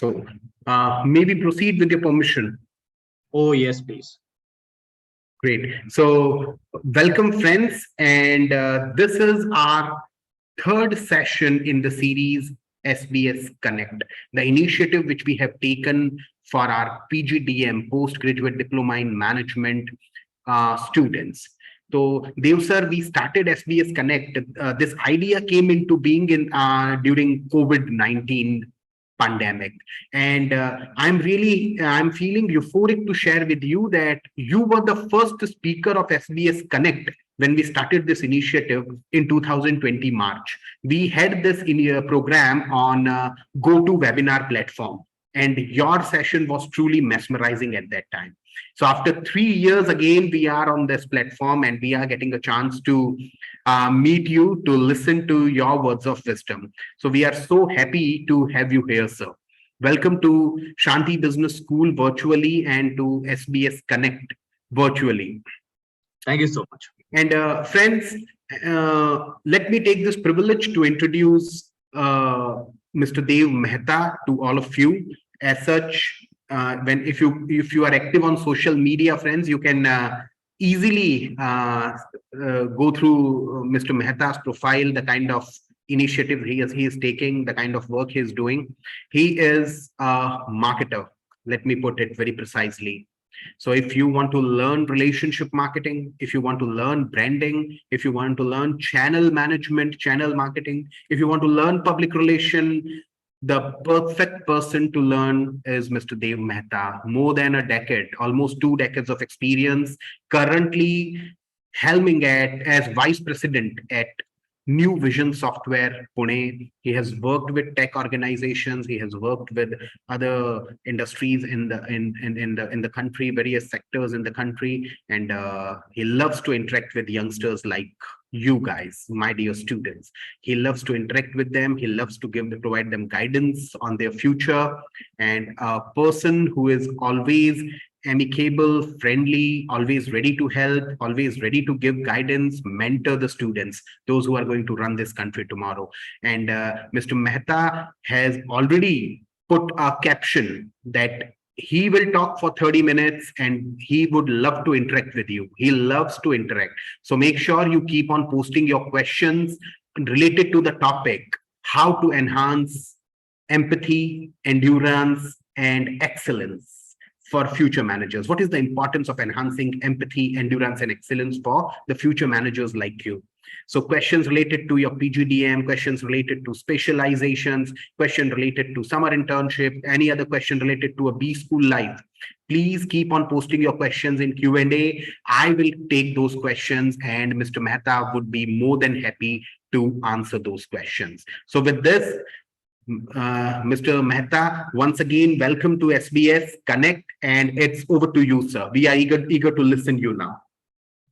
So maybe proceed with your permission. Oh, yes, please. Great. So welcome, friends. And this is our third session in the series SBS Connect, the initiative which we have taken for our PGDM, Postgraduate Diploma in Management students. So, Dev sir, we started SBS Connect. This idea came into being in during COVID-19 pandemic, and I'm feeling euphoric to share with you that you were the first speaker of SBS Connect when we started this initiative in 2020 March. We had this in a program on GoToWebinar platform, and your session was truly mesmerizing at that time. So after 3 years, again, we are on this platform and we are getting a chance to meet you, to listen to your words of wisdom. So we are so happy to have you here, sir. Welcome to Shanti Business School virtually and to SBS Connect virtually. Thank you so much. And friends, let me take this privilege to introduce Mr. Dev Mehta to all of you. As such, if you are active on social media, friends, you can easily go through Mr. Mehta's profile, the kind of initiative he is taking, the kind of work he is doing. He is a marketer. Let me put it very precisely. So if you want to learn relationship marketing, if you want to learn branding, if you want to learn channel management, channel marketing, if you want to learn public relation, the perfect person to learn is Mr. Dev Mehta. More than a decade, almost 2 decades of experience, currently helming as vice president at New Vision Software, Pune. He has worked with tech organizations. He has worked with other industries in the country, various sectors in the country, and he loves to interact with youngsters like you guys, my dear students. He loves to interact with them. He loves to provide them guidance on their future, and a person who is always amicable, friendly, always ready to help, always ready to give guidance, mentor the students, those who are going to run this country tomorrow. And Mr. Mehta has already put a caption that he will talk for 30 minutes and he would love to interact with you. He loves to interact. So make sure you keep on posting your questions related to the topic, how to enhance empathy, endurance, and excellence for future managers. What is the importance of enhancing empathy, endurance, and excellence for the future managers like you? So questions related to your PGDM, questions related to specializations, question related to summer internship, any other question related to a B school life. Please keep on posting your questions in Q&A. I will take those questions and Mr. Mehta would be more than happy to answer those questions. So with this, Mr. Mehta, once again, welcome to SBS Connect, and it's over to you, sir. We are eager to listen to you now.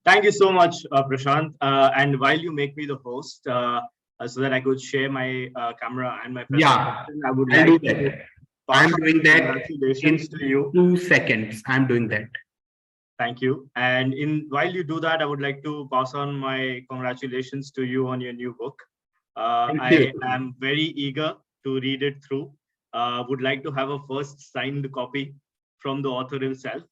Thank you so much, Prashant. And while you make me the host, so that I could share my camera and my presentation, I would like to I'm doing that in to you. 2 seconds. I'm doing that. Thank you. And while you do that, I would like to pass on my congratulations to you on your new book. I am very eager to read it through. Would like to have a first signed copy from the author himself.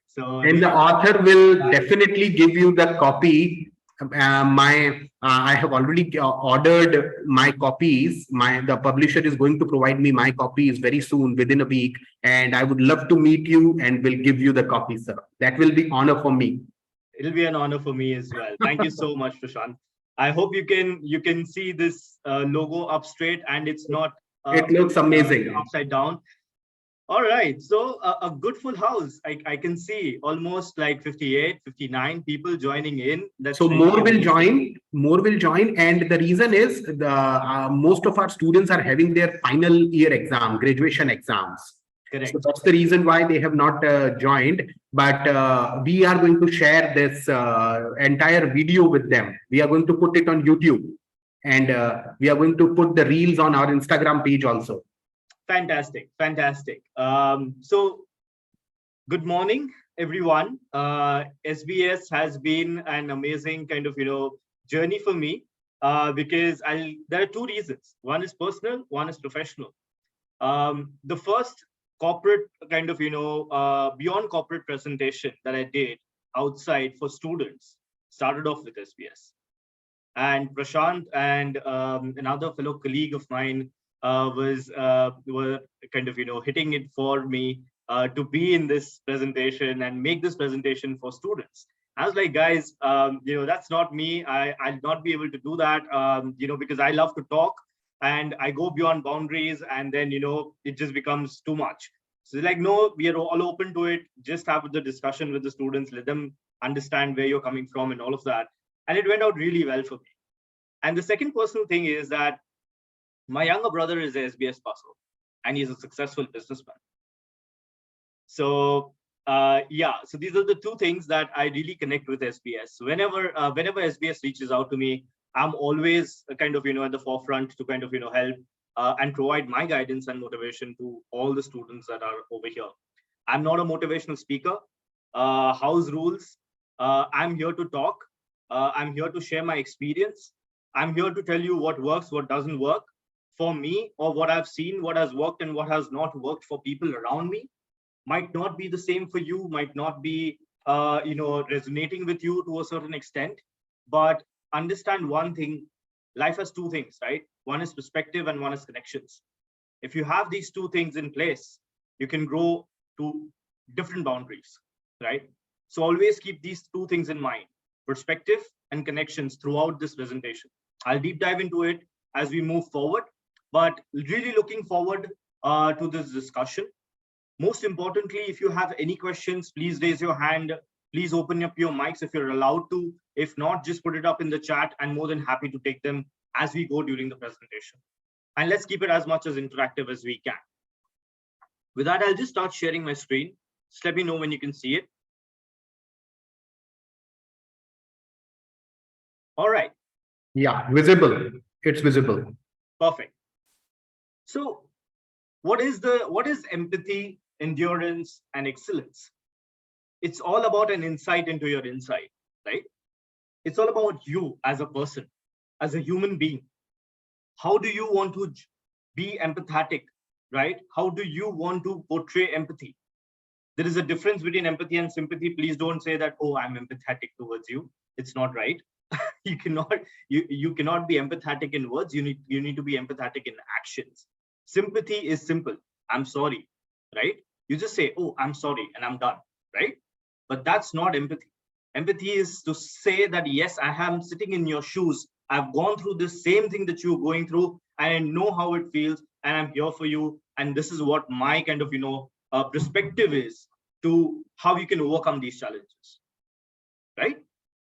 So, and the author will definitely give you the copy. I have already ordered my copies. The publisher is going to provide me my copies very soon, within a week, and I would love to meet you and will give you the copy, sir. That will be honor for me. It'll be an honor for me as well. Thank you so much, Prashant. I hope you can see this logo up straight and it's not. It looks amazing. Upside down. All right. So a good full house. I can see almost like 58, 59 people joining in. That's so more will join. More will join. And the reason is most of our students are having their final year exam, graduation exams. Correct. So that's the reason why they have not joined. But we are going to share this entire video with them. We are going to put it on YouTube. And we are going to put the reels on our Instagram page also. Fantastic. Fantastic. So good morning, everyone. SBS has been an amazing kind of, journey for me because there are two reasons. One is personal, one is professional. The first corporate kind of, beyond corporate presentation that I did outside for students started off with SBS. And Prashant and another fellow colleague of mine were kind of, hitting it for me to be in this presentation and make this presentation for students. I was like, guys, that's not me. I'll not be able to do that, because I love to talk and I go beyond boundaries, and then, it just becomes too much. So like, no, we are all open to it. Just have the discussion with the students, let them understand where you're coming from and all of that. And it went out really well for me. And the second personal thing is that my younger brother is a SBS passer, and he's a successful businessman. So so these are the two things that I really connect with SBS. Whenever SBS reaches out to me, I'm always kind of, at the forefront to kind of, help and provide my guidance and motivation to all the students that are over here. I'm not a motivational speaker. House rules. I'm here to talk. I'm here to share my experience. I'm here to tell you what works, what doesn't work for me, or what I've seen, what has worked and what has not worked for people around me. Might not be the same for you, might not be, resonating with you to a certain extent, but understand one thing, life has two things, right? One is perspective and one is connections. If you have these two things in place, you can grow to different boundaries, right? So always keep these two things in mind, perspective and connections throughout this presentation. I'll deep dive into it as we move forward, but really looking forward to this discussion. Most importantly, if you have any questions, please raise your hand. Please open up your mics if you're allowed to. If not, just put it up in the chat. I'm more than happy to take them as we go during the presentation. And let's keep it as much as interactive as we can. With that, I'll just start sharing my screen. Just let me know when you can see it. All right. Yeah, visible. It's visible. Perfect. So what is empathy, endurance, and excellence? It's all about an insight into your insight, right? It's all about you as a person, as a human being. How do you want to be empathetic, right? How do you want to portray empathy? There is a difference between empathy and sympathy. Please don't say that, oh, I'm empathetic towards you. It's not right. You cannot be empathetic in words. You need to be empathetic in actions. Sympathy is simple. I'm sorry, right? You just say, oh, I'm sorry, and I'm done, right? But that's not empathy. Empathy is to say that, yes, I am sitting in your shoes. I've gone through the same thing that you're going through, and I know how it feels, and I'm here for you. And this is what my kind of, perspective is to how you can overcome these challenges, right?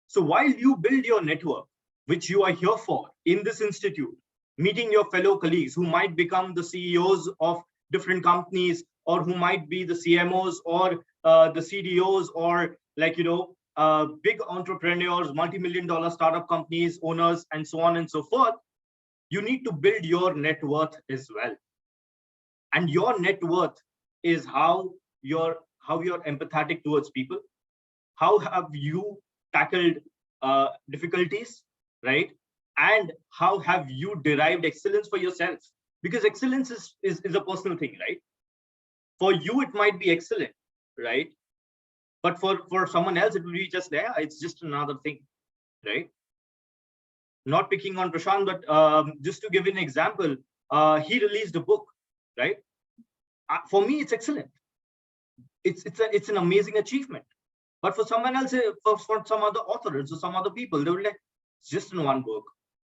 So while you build your network, which you are here for in this institute, meeting your fellow colleagues who might become the CEOs of different companies, or who might be the CMOs or the CDOs, or like, big entrepreneurs, multi-million-dollar startup companies, owners, and so on and so forth, you need to build your net worth as well. And your net worth is how you're empathetic towards people. How have you tackled difficulties, right? And how have you derived excellence for yourself? Because excellence is a personal thing, right? For you, it might be excellent, right? But for someone else, it will be just there. It's just another thing, right? Not picking on Prashant, but just to give an example, he released a book, right? For me, it's excellent. It's an amazing achievement. But for someone else, for some other authors or some other people, they will like, it's just in one book.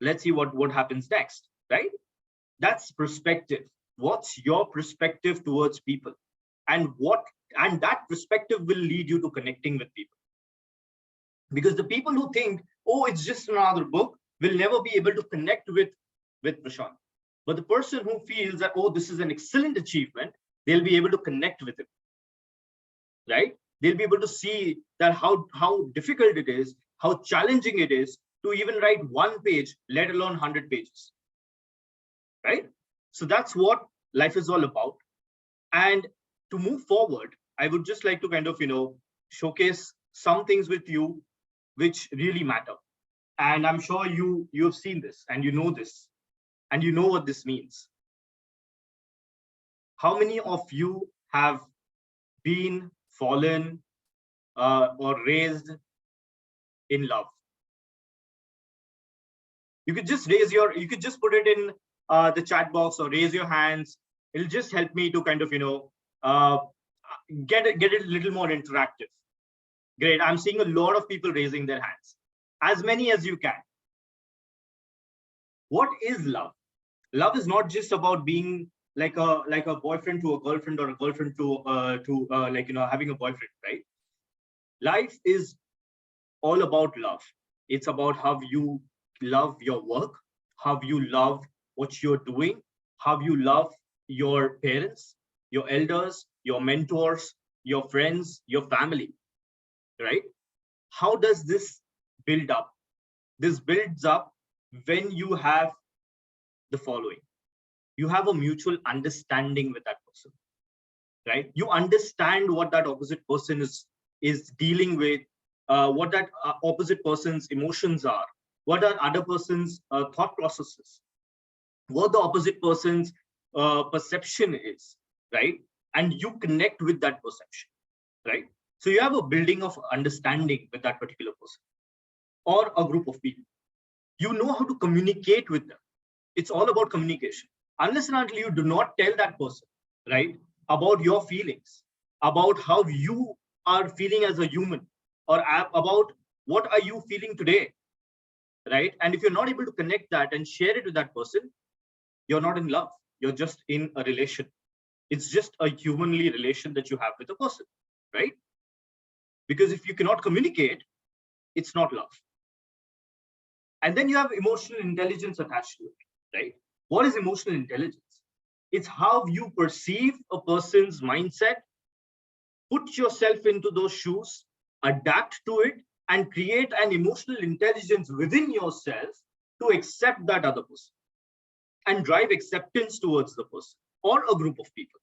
Let's see what happens next, right? That's perspective. What's your perspective towards people? And that perspective will lead you to connecting with people. Because the people who think, oh, it's just another book, will never be able to connect with Prashant. But the person who feels that, oh, this is an excellent achievement, they'll be able to connect with him, right? They'll be able to see that how difficult it is, how challenging it is to even write one page, let alone 100 pages, right? So that's what life is all about. And to move forward, I would just like to kind of, showcase some things with you which really matter. And I'm sure you have seen this, and you know this, and you know what this means. How many of you have been fallen or raised in love? You could just you could just put it in the chat box or raise your hands. It'll just help me to kind of, get it a little more interactive. Great. I'm seeing a lot of people raising their hands. As many as you can. What is love? Love is not just about being like a boyfriend to a girlfriend, or a girlfriend to having a boyfriend, right? Life is all about love. It's about how you love your work, how you love what you're doing, how you love your parents, your elders, your mentors, your friends, your family, right? How does this build up? This builds up when you have the following. You have a mutual understanding with that person, right? You understand what that opposite person is dealing with, what that opposite person's emotions are, what are other person's thought processes, what the opposite person's perception is, right? And you connect with that perception, right? So you have a building of understanding with that particular person or a group of people. You know how to communicate with them. It's all about communication. Unless and until you do not tell that person, right, about your feelings, about how you are feeling as a human, or about what are you feeling today, right? And if you're not able to connect that and share it with that person, you're not in love. You're just in a relation. It's just a humanly relation that you have with a person, right? Because if you cannot communicate, it's not love. And then you have emotional intelligence attached to it, right? What is emotional intelligence? It's how you perceive a person's mindset, put yourself into those shoes, adapt to it, and create an emotional intelligence within yourself to accept that other person and drive acceptance towards the person or a group of people.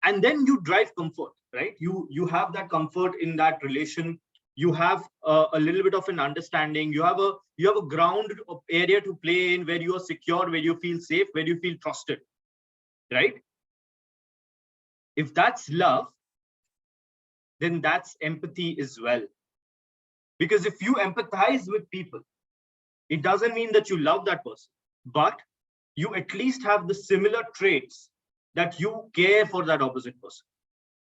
And then you drive comfort, right? You have that comfort in that relation. You have a little bit of an understanding. You have a ground area to play in, where you are secure, where you feel safe, where you feel trusted, right? If that's love, then that's empathy as well. Because if you empathize with people, it doesn't mean that you love that person, but you at least have the similar traits that you care for that opposite person.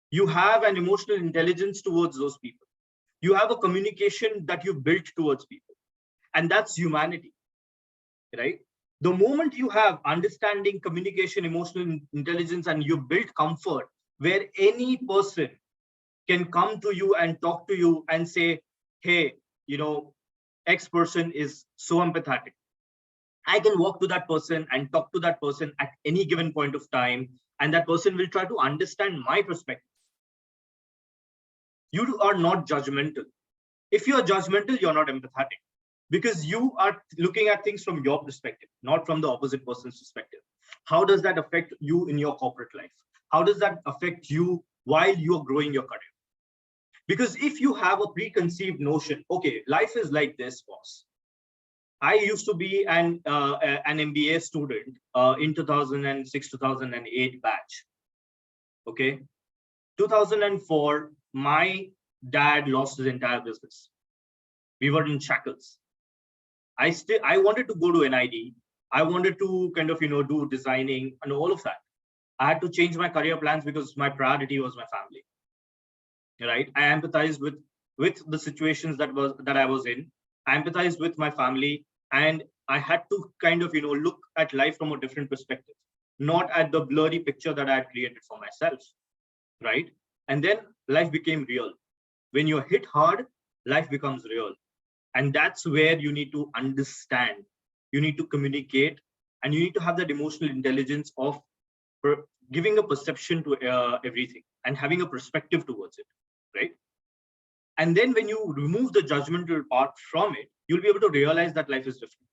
You have an emotional intelligence towards those people. You have a communication that you built towards people, and that's humanity, right? The moment you have understanding, communication, emotional intelligence, and you build comfort where any person can come to you and talk to you and say, hey, X person is so empathetic. I can walk to that person and talk to that person at any given point of time, and that person will try to understand my perspective. You are not judgmental. If you are judgmental, you're not empathetic, because you are looking at things from your perspective, not from the opposite person's perspective. How does that affect you in your corporate life? How does that affect you while you're growing your career? Because if you have a preconceived notion, okay, life is like this, boss. I used to be an MBA student in 2006, 2008 batch. Okay, 2004, my dad lost his entire business. We were in shackles. I wanted to go to NID. I wanted to kind of do designing and all of that. I had to change my career plans because my priority was my family. Right? I empathized with the situations that I was in. I empathized with my family, and I had to kind of look at life from a different perspective, not at the blurry picture that I had created for myself. Right? And then life became real. When you're hit hard, life becomes real. And that's where you need to understand, you need to communicate, and you need to have that emotional intelligence of giving a perception to everything and having a perspective towards it, right? And then when you remove the judgmental part from it, you'll be able to realize that life is different.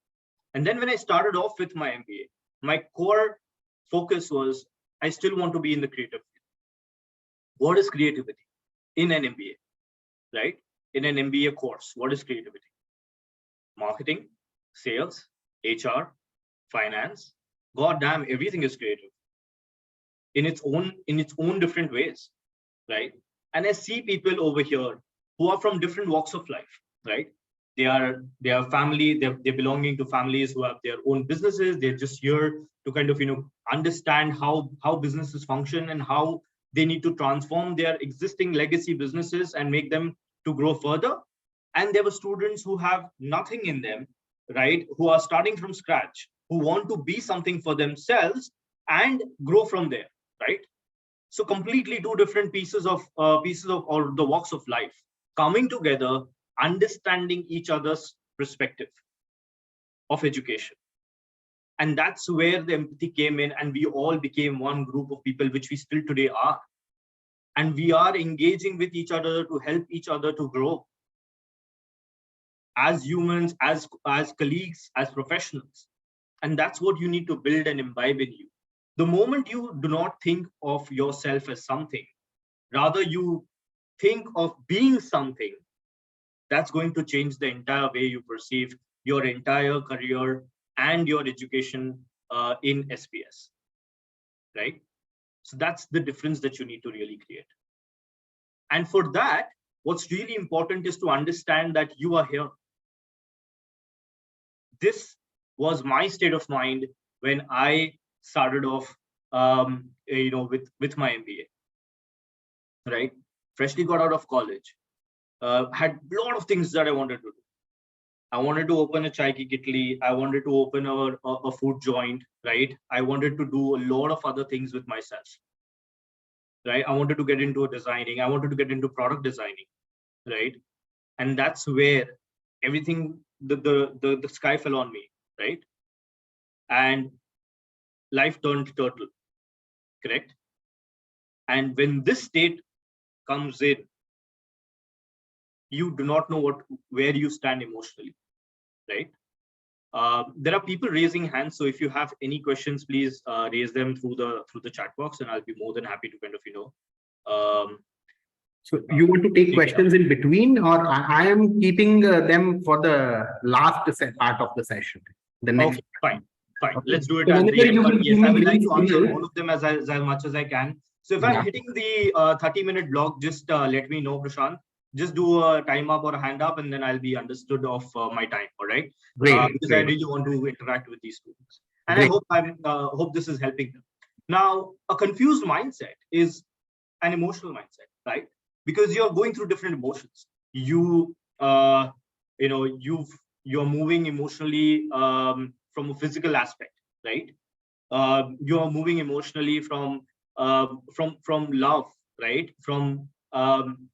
And then when I started off with my MBA, my core focus was, I still want to be in the creative field. What is creativity in an MBA, right? In an MBA course, what is creativity? Marketing, sales, HR, finance, god damn, everything is creative. in its own different ways, right? And I see people over here who are from different walks of life, right? They are family, they're belonging to families who have their own businesses. They're just here to kind of understand how businesses function and how they need to transform their existing legacy businesses and make them to grow further. And there were students who have nothing in them, right? Who are starting from scratch, who want to be something for themselves and grow from there, right? So completely two different pieces of or the walks of life coming together, understanding each other's perspective of education. And that's where the empathy came in, and we all became one group of people, which we still today are. And we are engaging with each other to help each other to grow as humans, as colleagues, as professionals. And that's what you need to build and imbibe in you. The moment you do not think of yourself as something, rather you think of being something, that's going to change the entire way you perceive your entire career and your education in SBS, right? So that's the difference that you need to really create. And for that, what's really important is to understand that you are here. This was my state of mind when I started off, with my MBA, right? Freshly got out of college, had a lot of things that I wanted to do. I wanted to open a chai ki kitli. I wanted to open a food joint, right? I wanted to do a lot of other things with myself, right? I wanted to get into designing. I wanted to get into product designing, right? And that's where everything, the sky fell on me, right? And life turned turtle, correct? And when this state comes in, you do not know where you stand emotionally, right? There are people raising hands, so if you have any questions, please raise them through the chat box, and I'll be more than happy to kind of so you want to take questions in between, or I am keeping them for the last part of the session. The next. Okay, fine. Okay. Let's do it So at the end. But yes, I would like to answer signal. all of them as much as I can. So if I'm hitting the 30-minute block, just let me know, Prashant. Just do a time up or a hand up, and then I'll be understood of my time. All right. Great. Because great. I really want to interact with these students, and Great. I hope this is helping them. Now, a confused mindset is an emotional mindset, right? Because you're going through different emotions. You're moving emotionally from a physical aspect, right? You're moving emotionally from love, right? From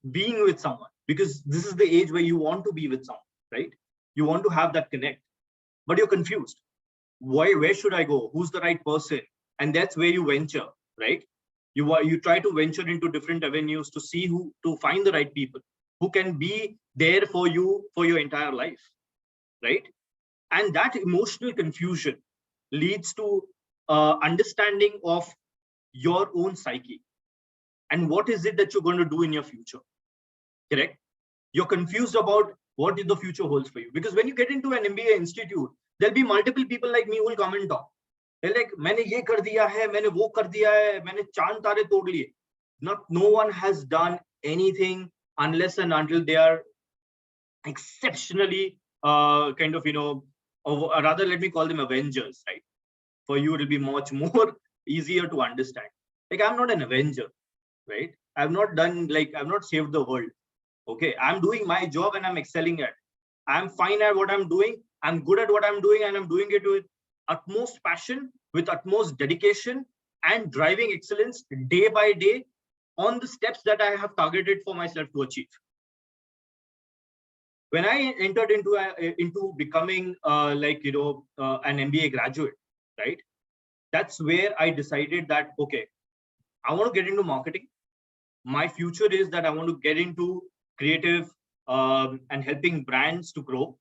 being with someone, because this is the age where you want to be with someone, right? You want to have that connect, but you're confused. Where should I go? Who's the right person? And that's where you venture, right? You try to venture into different avenues to find the right people who can be there for you for your entire life, right? And that emotional confusion leads to understanding of your own psyche and what is it that you're going to do in your future, correct? You're confused about what the future holds for you, because when you get into an MBA institute, there'll be multiple people like me who will come and talk. They're like, मैंने ये कर दिया है, मैंने वो कर दिया है, मैंने चांद तारे तोड़ लिए. No one has done anything unless and until they are exceptionally kind of, or rather, let me call them Avengers, right? For you, it'll be much more easier to understand. Like, I'm not an Avenger, right? I've not saved the world. Okay, I'm doing my job and I'm excelling at. I'm fine at what I'm doing. I'm good at what I'm doing, and I'm doing it with utmost passion, with utmost dedication, and driving excellence day by day on the steps that I have targeted for myself to achieve. When I entered into becoming an MBA graduate, right? That's where I decided that, okay, I want to get into marketing. My future is that I want to get into creative and helping brands to grow,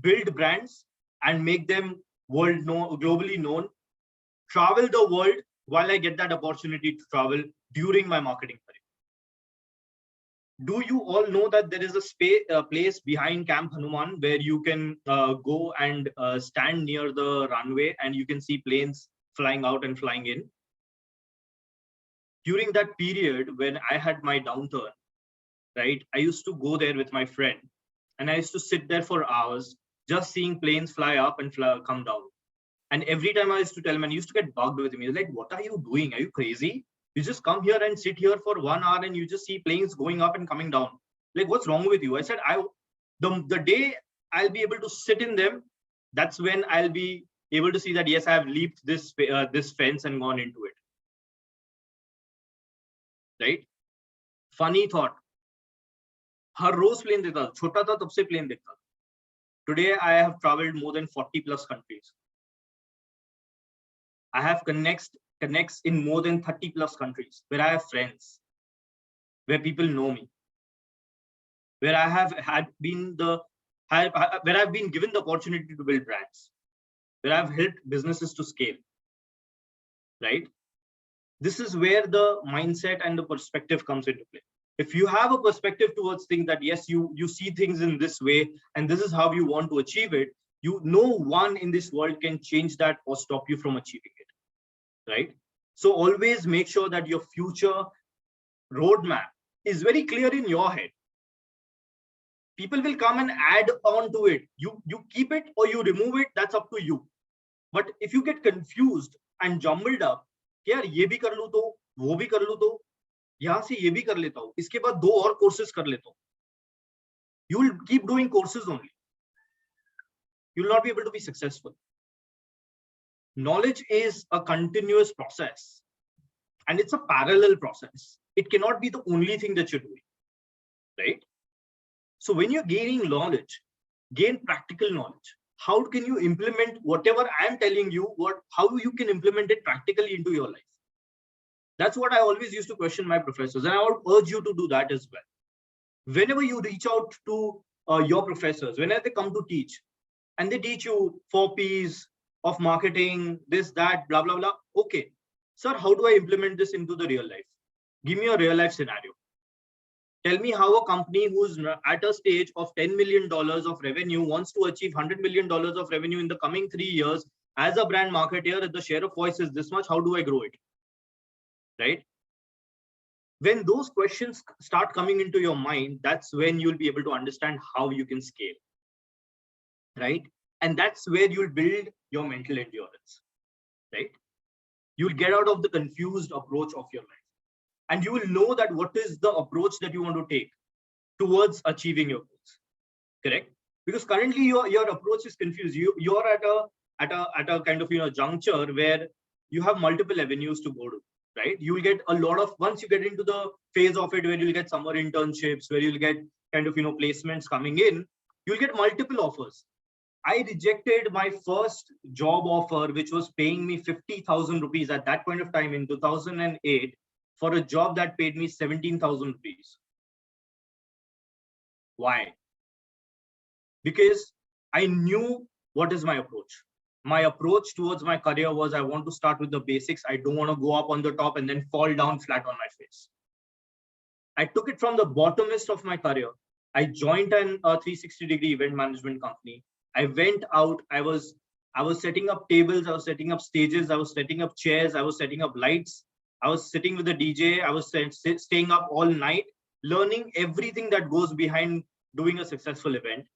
build brands and make them globally known, travel the world while I get that opportunity to travel during my marketing career. Do you all know that there is a place behind Camp Hanuman where you can go and stand near the runway and you can see planes flying out and flying in? during that period when I had my downturn, right, I used to go there with my friend and I used to sit there for hours just seeing planes fly up and come down. And every time I used to tell him, and he used to get bugged with me, like, what are you doing? Are you crazy? You just come here and sit here for 1 hour and you just see planes going up and coming down. Like, what's wrong with you? I said, the day I'll be able to sit in them, that's when I'll be able to see that, yes, I have leaped this fence and gone into it. Right? Funny thought. हर रोज plane देखता था, छोटा था तब से plane देखता था. Today I have traveled more than 40 plus countries. I have connects in more than 30 plus countries where I have friends, where people know me, where I have been given the opportunity to build brands, where I've helped businesses to scale. Right? This is where the mindset and the perspective comes into play. If you have a perspective towards things that, yes, you see things in this way, and this is how you want to achieve it, no one in this world can change that or stop you from achieving it. Right? So always make sure that your future roadmap is very clear in your head. People will come and add on to it. You keep it or you remove it, that's up to you. But if you get confused and jumbled up, यार ये भी कर लूं तो वो भी कर लूं तो यहाँ से ये भी कर लेता हूँ, इसके बाद 2 और courses कर लेता हूँ. You will keep doing courses only. You will not be able to be successful. Knowledge is a continuous process and it's a parallel process. It cannot be the only thing that you're doing, right? So when you're gaining knowledge, gain practical knowledge. How can you implement whatever I'm telling you, how you can implement it practically into your life? That's what I always used to question my professors, and I would urge you to do that as well. Whenever you reach out to your professors, whenever they come to teach, and they teach you 4 P's of marketing, this, that, blah, blah, blah. Okay, sir, how do I implement this into the real life? Give me a real life scenario. Tell me how a company who's at a stage of $10 million of revenue wants to achieve $100 million of revenue in the coming 3 years. As a brand marketer, if the share of voice is this much, how do I grow it? Right? When those questions start coming into your mind, that's when you'll be able to understand how you can scale. Right? And that's where you'll build your mental endurance. Right? You'll get out of the confused approach of your life. And you will know that what is the approach that you want to take towards achieving your goals. Correct? Because currently your approach is confused. You're at a kind of juncture where you have multiple avenues to go to. Right? You'll get a lot of, once you get into the phase of it where you'll get summer internships, where you'll get kind of placements coming in, you'll get multiple offers. I rejected my first job offer, which was paying me 50,000 rupees at that point of time in 2008 for a job that paid me 17,000 rupees. Why? Because I knew what is my approach. My approach towards my career was, I want to start with the basics. I don't want to go up on the top and then fall down flat on my face. I took it from the bottomest of my career. I joined a 360-degree event management company. I went out. I was setting up tables. I was setting up stages. I was setting up chairs. I was setting up lights. I was sitting with the DJ. I was staying up all night, learning everything that goes behind doing a successful event.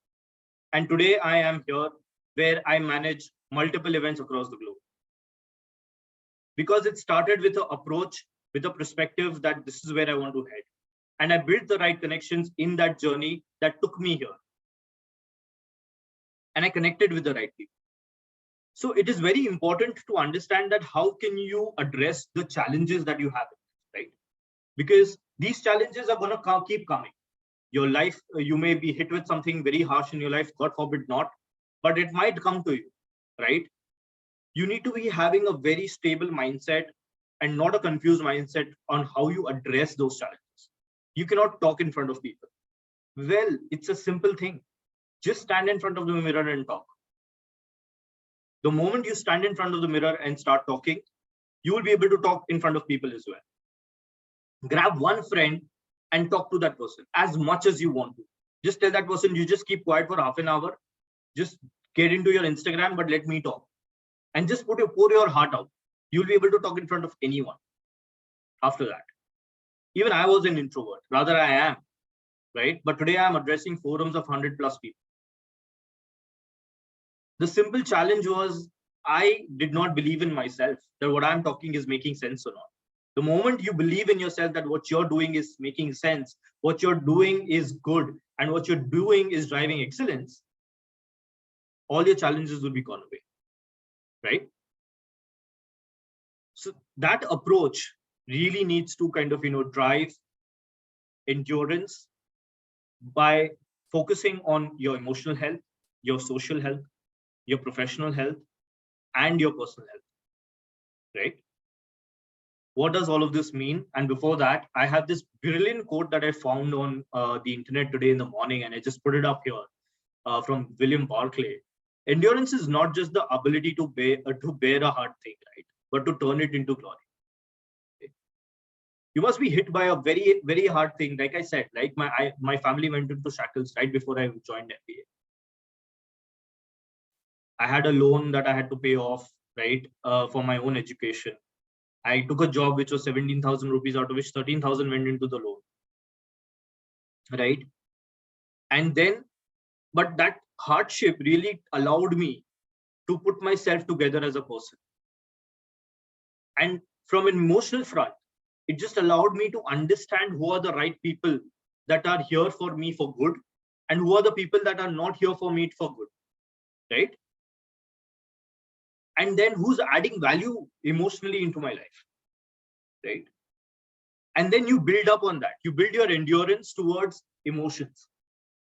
And today I am here where I manage multiple events across the globe. Because it started with an approach, with a perspective that this is where I want to head. And I built the right connections in that journey that took me here. And I connected with the right people. So it is very important to understand that how can you address the challenges that you have, right? Because these challenges are going to keep coming. Your life, you may be hit with something very harsh in your life, God forbid not, but it might come to you, right? You need to be having a very stable mindset and not a confused mindset on how you address those challenges. You cannot talk in front of people. Well, it's a simple thing. Just stand in front of the mirror and talk. The moment you stand in front of the mirror and start talking, you will be able to talk in front of people as well. Grab one friend and talk to that person as much as you want to. Just tell that person, you just keep quiet for half an hour. Just get into your Instagram, but let me talk. And just pour your heart out. You'll be able to talk in front of anyone. after that. Even I was an introvert, rather I am, right? But today I'm addressing forums of 100 plus people. The simple challenge was I did not believe in myself that what I'm talking is making sense or not. The moment you believe in yourself that what you're doing is making sense, what you're doing is good, and what you're doing is driving excellence, all your challenges will be gone away, right? So that approach really needs to kind of, drive endurance by focusing on your emotional health, your social health, your professional health, and your personal health, right? What does all of this mean? And before that, I have this brilliant quote that I found on the internet today in the morning, and I just put it up here from William Barclay. Endurance is not just the ability to bear a hard thing, right? But to turn it into glory. Okay? You must be hit by a very, very hard thing. Like I said, like my family went into shackles right before I joined MBA. I had a loan that I had to pay off, right, for my own education. I took a job which was 17,000 rupees, out of which 13,000 went into the loan, right? And then, but that hardship really allowed me to put myself together as a person. And from an emotional front, it just allowed me to understand who are the right people that are here for me for good, and who are the people that are not here for me for good, right? And then who's adding value emotionally into my life, right? And then you build up on that. You build your endurance towards emotions.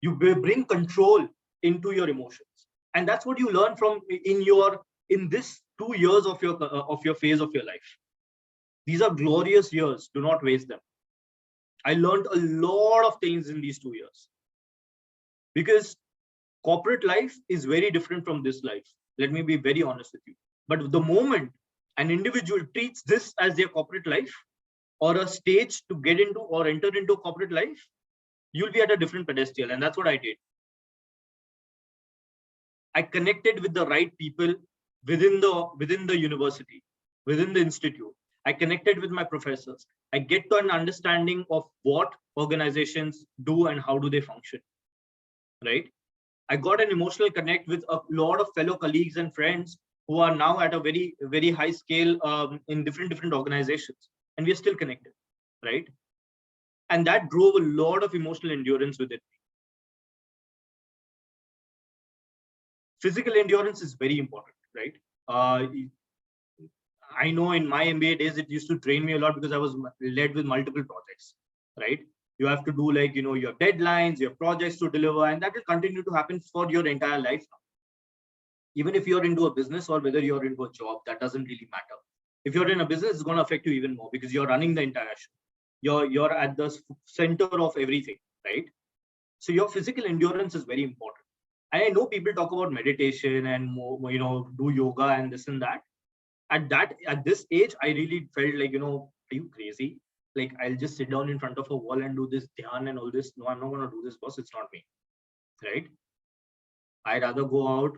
You bring control into your emotions, and that's what you learn from in this 2 years of your phase of your life. These are glorious years. Do not waste them. I learned a lot of things in these 2 years, because corporate life is very different from this life. Let me be very honest with you. But the moment an individual treats this as their corporate life, or a stage to get into or enter into corporate life, you'll be at a different pedestal. And that's what I did. I connected with the right people within the university, within the institute. I connected with my professors. I get to an understanding of what organizations do and how do they function, right? I got an emotional connect with a lot of fellow colleagues and friends who are now at a very, very high scale in different organizations, and we are still connected, right? And that drove a lot of emotional endurance with it. Physical endurance is very important, right? I know in my MBA days, it used to train me a lot because I was led with multiple projects, right? You have to do like, your deadlines, your projects to deliver, and that will continue to happen for your entire life now. Even if you're into a business or whether you're into a job, that doesn't really matter. If you're in a business, it's going to affect you even more because you're running the entire show. You're at the center of everything, right? So your physical endurance is very important. And I know people talk about meditation and more, do yoga and this and that. At this age, I really felt like, are you crazy? Like, I'll just sit down in front of a wall and do this dhyan and all this. No, I'm not going to do this, boss. It's not me, right? I'd rather go out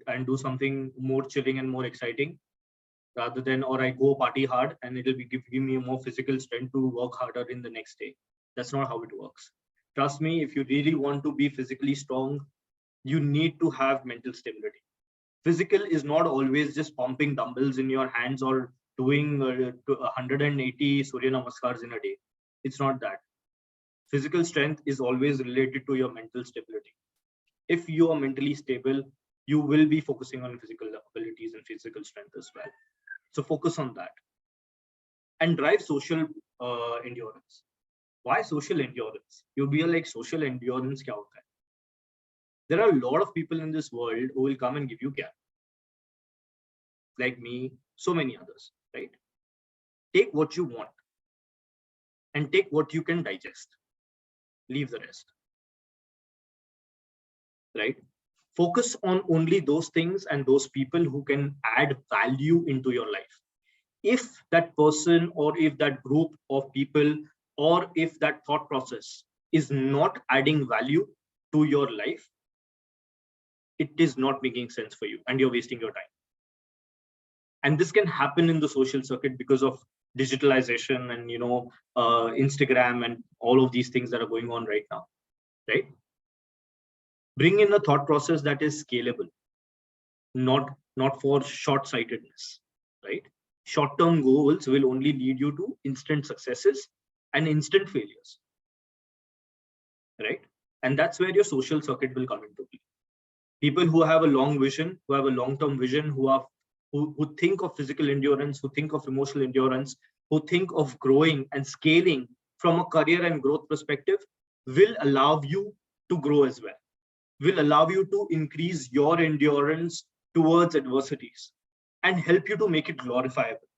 and do something more chilling and more exciting rather than, or I go party hard and it'll be give me more physical strength to work harder in the next day. That's not how it works. Trust me, if you really want to be physically strong, you need to have mental stability. Physical is not always just pumping dumbbells in your hands or doing 180 Surya Namaskars in a day. It's not that. Physical strength is always related to your mental stability. If you are mentally stable, you will be focusing on physical abilities and physical strength as well. So focus on that. And drive social endurance. Why social endurance? You'll be like, social endurance kya hota hai? There are a lot of people in this world who will come and give you care. Like me, so many others, right? Take what you want and take what you can digest. Leave the rest, right? Focus on only those things and those people who can add value into your life. If that person or if that group of people or if that thought process is not adding value to your life, it is not making sense for you and you're wasting your time. And this can happen in the social circuit because of digitalization and Instagram and all of these things that are going on right now, right? Bring in a thought process that is scalable, not for short-sightedness, right? Short-term goals will only lead you to instant successes and instant failures, right? And that's where your social circuit will come into play. People who have a long vision, who have a long-term vision, who think of physical endurance, who think of emotional endurance, who think of growing and scaling from a career and growth perspective, will allow you to grow as well, will allow you to increase your endurance towards adversities and help you to make it glorifiable,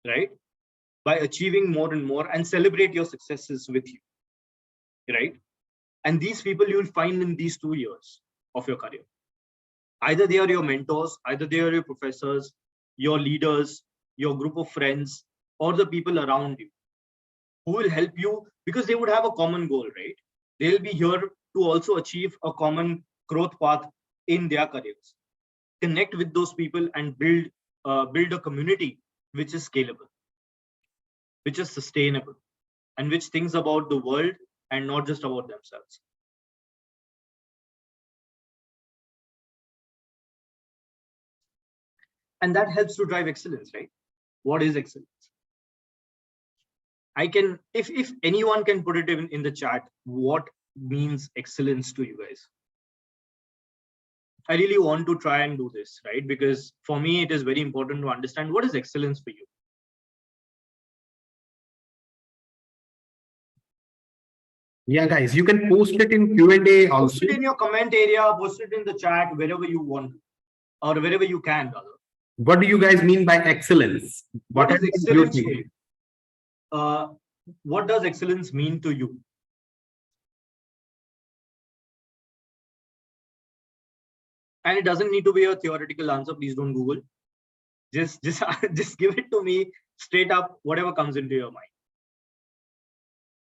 right? By achieving more and more and celebrate your successes with you, right? And these people you'll find in these 2 years of your career. Either they are your mentors, either they are your professors, your leaders, your group of friends, or the people around you who will help you because they would have a common goal, right? They'll be here to also achieve a common growth path in their careers. Connect with those people and build a community which is scalable, which is sustainable, and which thinks about the world and not just about themselves. And that helps to drive excellence, right? What is excellence? I can, if anyone can put it in the chat, what means excellence to you guys? I really want to try and do this, right? Because for me, it is very important to understand what is excellence for you. Yeah, guys, you can post it in Q&A also. Post it in your comment area, post it in the chat, wherever you want, or wherever you can, rather. What do you guys mean by excellence? What is excellence to you? What does excellence mean to you? And it doesn't need to be a theoretical answer. Please don't Google. Just give it to me straight up, whatever comes into your mind.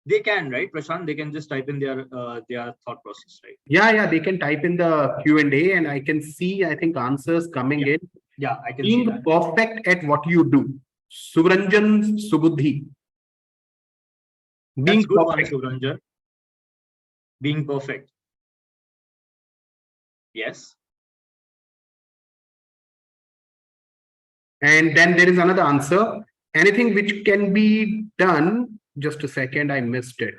They can, right, Prashant? They can just type in their thought process, right? Yeah, they can type in the Q&A and I can see, I think, answers coming in. Yeah, I can Being see that. perfect at what you do. Suranjan Subuddhi. That's good one, Suranjan. Being perfect. Yes. And then there is another answer. Anything which can be done, just a second, I missed it.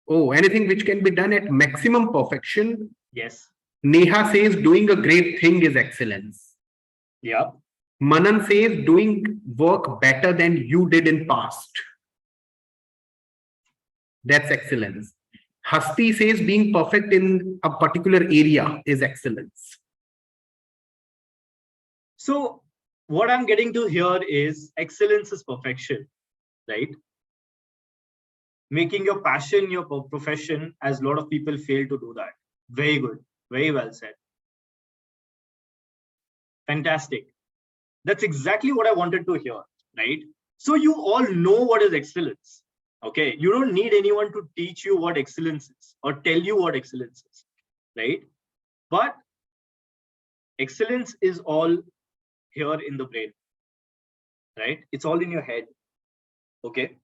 Oh, anything which can be done at maximum perfection. Yes. Neha says doing a great thing is excellence. Yeah. Manan says doing work better than you did in past. That's excellence. Hasti says being perfect in a particular area is excellence. So what I'm getting to here is excellence is perfection, right? Making your passion your profession, as a lot of people fail to do that. Very good. Very well said. Fantastic. That's exactly what I wanted to hear, right? So you all know what is excellence. Okay, you don't need anyone to teach you what excellence is or tell you what excellence is, right? But excellence is all here in the brain, right? It's all in your head. Okay.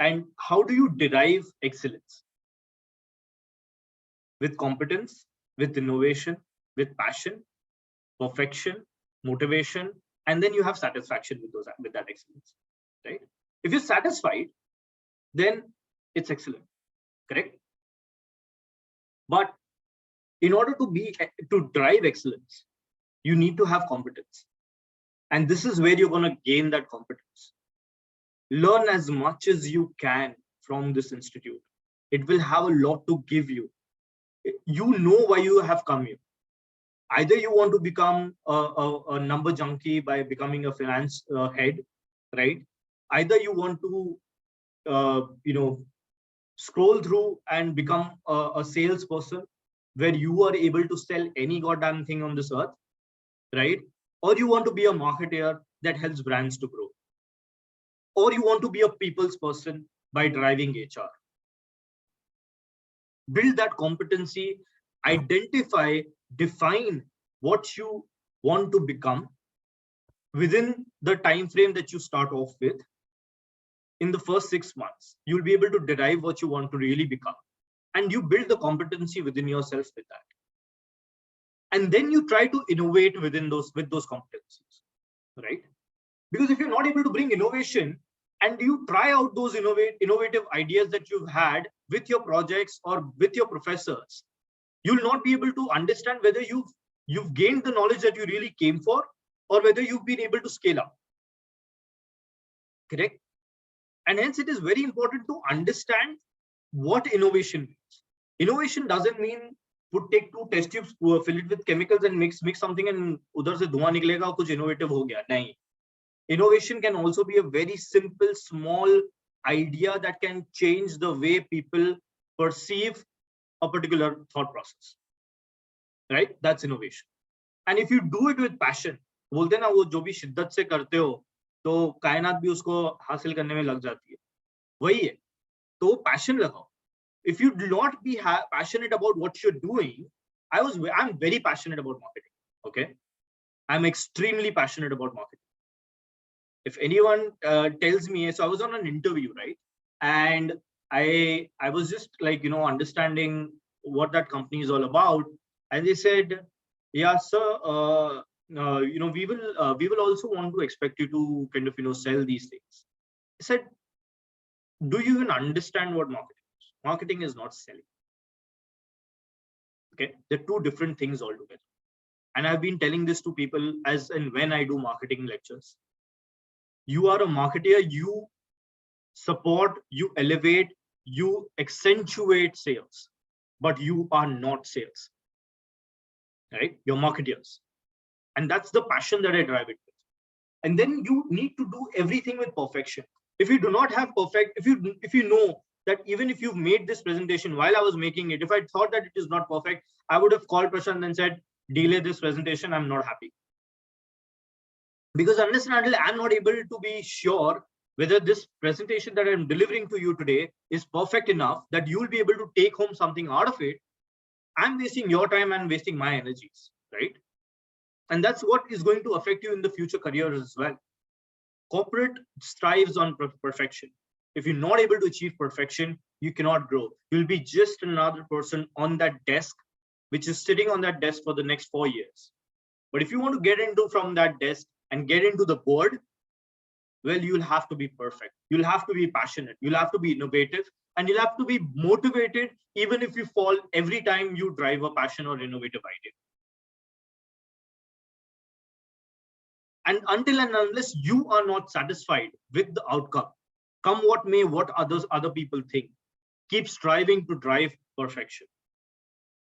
And how do you derive excellence? With competence, with innovation, with passion, perfection, motivation, and then you have satisfaction with that excellence, right? If you're satisfied, then it's excellent, correct? But in order to drive excellence, you need to have competence. And this is where you're going to gain that competence. Learn as much as you can from this institute. It will have a lot to give you. You know why you have come here. Either you want to become a number junkie by becoming a finance head, right? Either you want to, scroll through and become a salesperson where you are able to sell any goddamn thing on this earth, right? Or you want to be a marketer that helps brands to grow. Or you want to be a people's person by driving HR. Build that competency, identify, define what you want to become within the time frame that you start off with, in the first 6 months, you'll be able to derive what you want to really become. And you build the competency within yourself with that. And then you try to innovate with those competencies, right? Because if you're not able to bring innovation and you try out those innovative ideas that you've had with your projects or with your professors, you'll not be able to understand whether you've gained the knowledge that you really came for, or whether you've been able to scale up. Correct? And hence it is very important to understand what innovation means. Innovation doesn't mean take 2 test tubes, fill it with chemicals and mix something and udhar se धुआं निकलेगा और कुछ innovative हो गया. नहीं. Innovation can also be a very simple, small idea that can change the way people perceive a particular thought process. Right? That's innovation. And if you do it with passion, बोलते हैं ना वो जो भी शिद्दत से करते हो तो कायनात भी उसको हासिल करने में लग जाती है. वही है. तो passion लगाओ. If you do not be passionate about what you're doing, I'm very passionate about marketing. Okay, I'm extremely passionate about marketing. If anyone tells me, so I was on an interview, right, and I was just like, understanding what that company is all about, and they said, yeah, sir, we will also want to expect you to kind of sell these things. I said, do you even understand what marketing? Marketing is not selling. Okay, they're 2 different things altogether. And I've been telling this to people as and when I do marketing lectures. You are a marketer, you support, you elevate, you accentuate sales, but you are not sales. Right? You're marketers. And that's the passion that I drive it with. And then you need to do everything with perfection. If you do not have perfect, if you know that even if you've made this presentation while I was making it, if I thought that it is not perfect, I would have called Prashant and said, delay this presentation, I'm not happy. Because unless and until I'm not able to be sure whether this presentation that I'm delivering to you today is perfect enough that you'll be able to take home something out of it, I'm wasting your time and wasting my energies, right? And that's what is going to affect you in the future careers as well. Corporate strives on perfection. If you're not able to achieve perfection, you cannot grow. You'll be just another person on that desk, which is sitting on that desk for the next 4 years. But if you want to get into from that desk and get into the board, well, you'll have to be perfect. You'll have to be passionate. You'll have to be innovative, and you'll have to be motivated, even if you fall every time you drive a passion or innovative idea. And until and unless you are not satisfied with the outcome, come what may, what other people think, keep striving to drive perfection.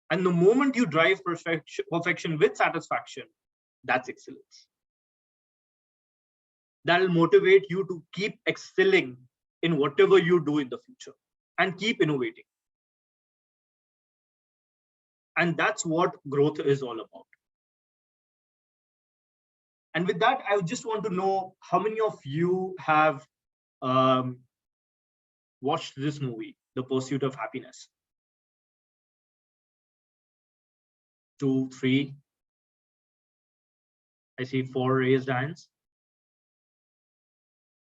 And the moment you drive perfection with satisfaction, that's excellence. That'll motivate you to keep excelling in whatever you do in the future and keep innovating. And that's what growth is all about. And with that, I just want to know how many of you have watched this movie, The Pursuit of Happiness? 2, 3. I see 4 raised hands.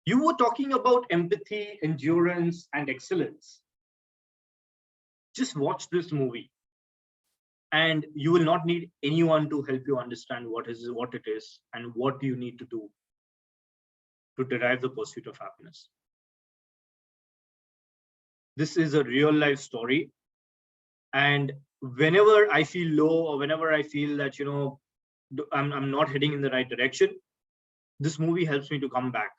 You were talking about empathy, endurance, and excellence. Just watch this movie, and you will not need anyone to help you understand what it is and what you need to do to derive the pursuit of happiness. This is a real life story. And whenever I feel low, or whenever I feel that, I'm not heading in the right direction, this movie helps me to come back.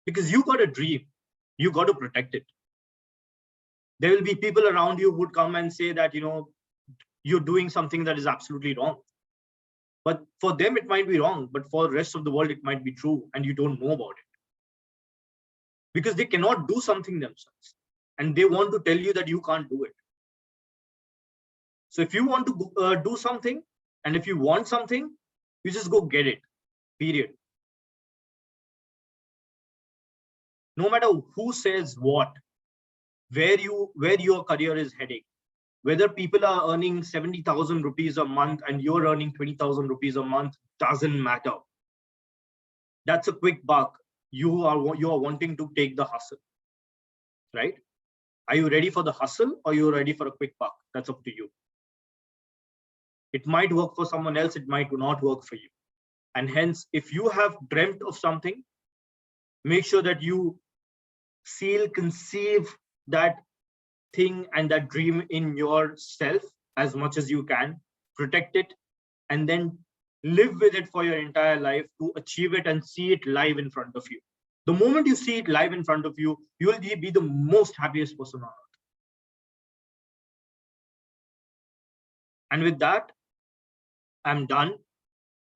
Because you got a dream, you got to protect it. There will be people around you who would come and say that, you're doing something that is absolutely wrong. But for them, it might be wrong, but for the rest of the world, it might be true, and you don't know about it. Because they cannot do something themselves, and they want to tell you that you can't do it. So if you want to do something, and if you want something, you just go get it, period. No matter who says what, where your career is heading, whether people are earning 70,000 rupees a month and you're earning 20,000 rupees a month, doesn't matter. That's a quick buck. You are wanting to take the hustle, right? Are you ready for the hustle, or you ready for a quick buck? That's up to you. It might work for someone else, it might not work for you. And hence, if you have dreamt of something, make sure that you conceive that thing and that dream in yourself as much as you can, protect it, and then live with it for your entire life to achieve it and see it live in front of you. The moment you see it live in front of you, you will be the most happiest person on earth. And with that, I'm done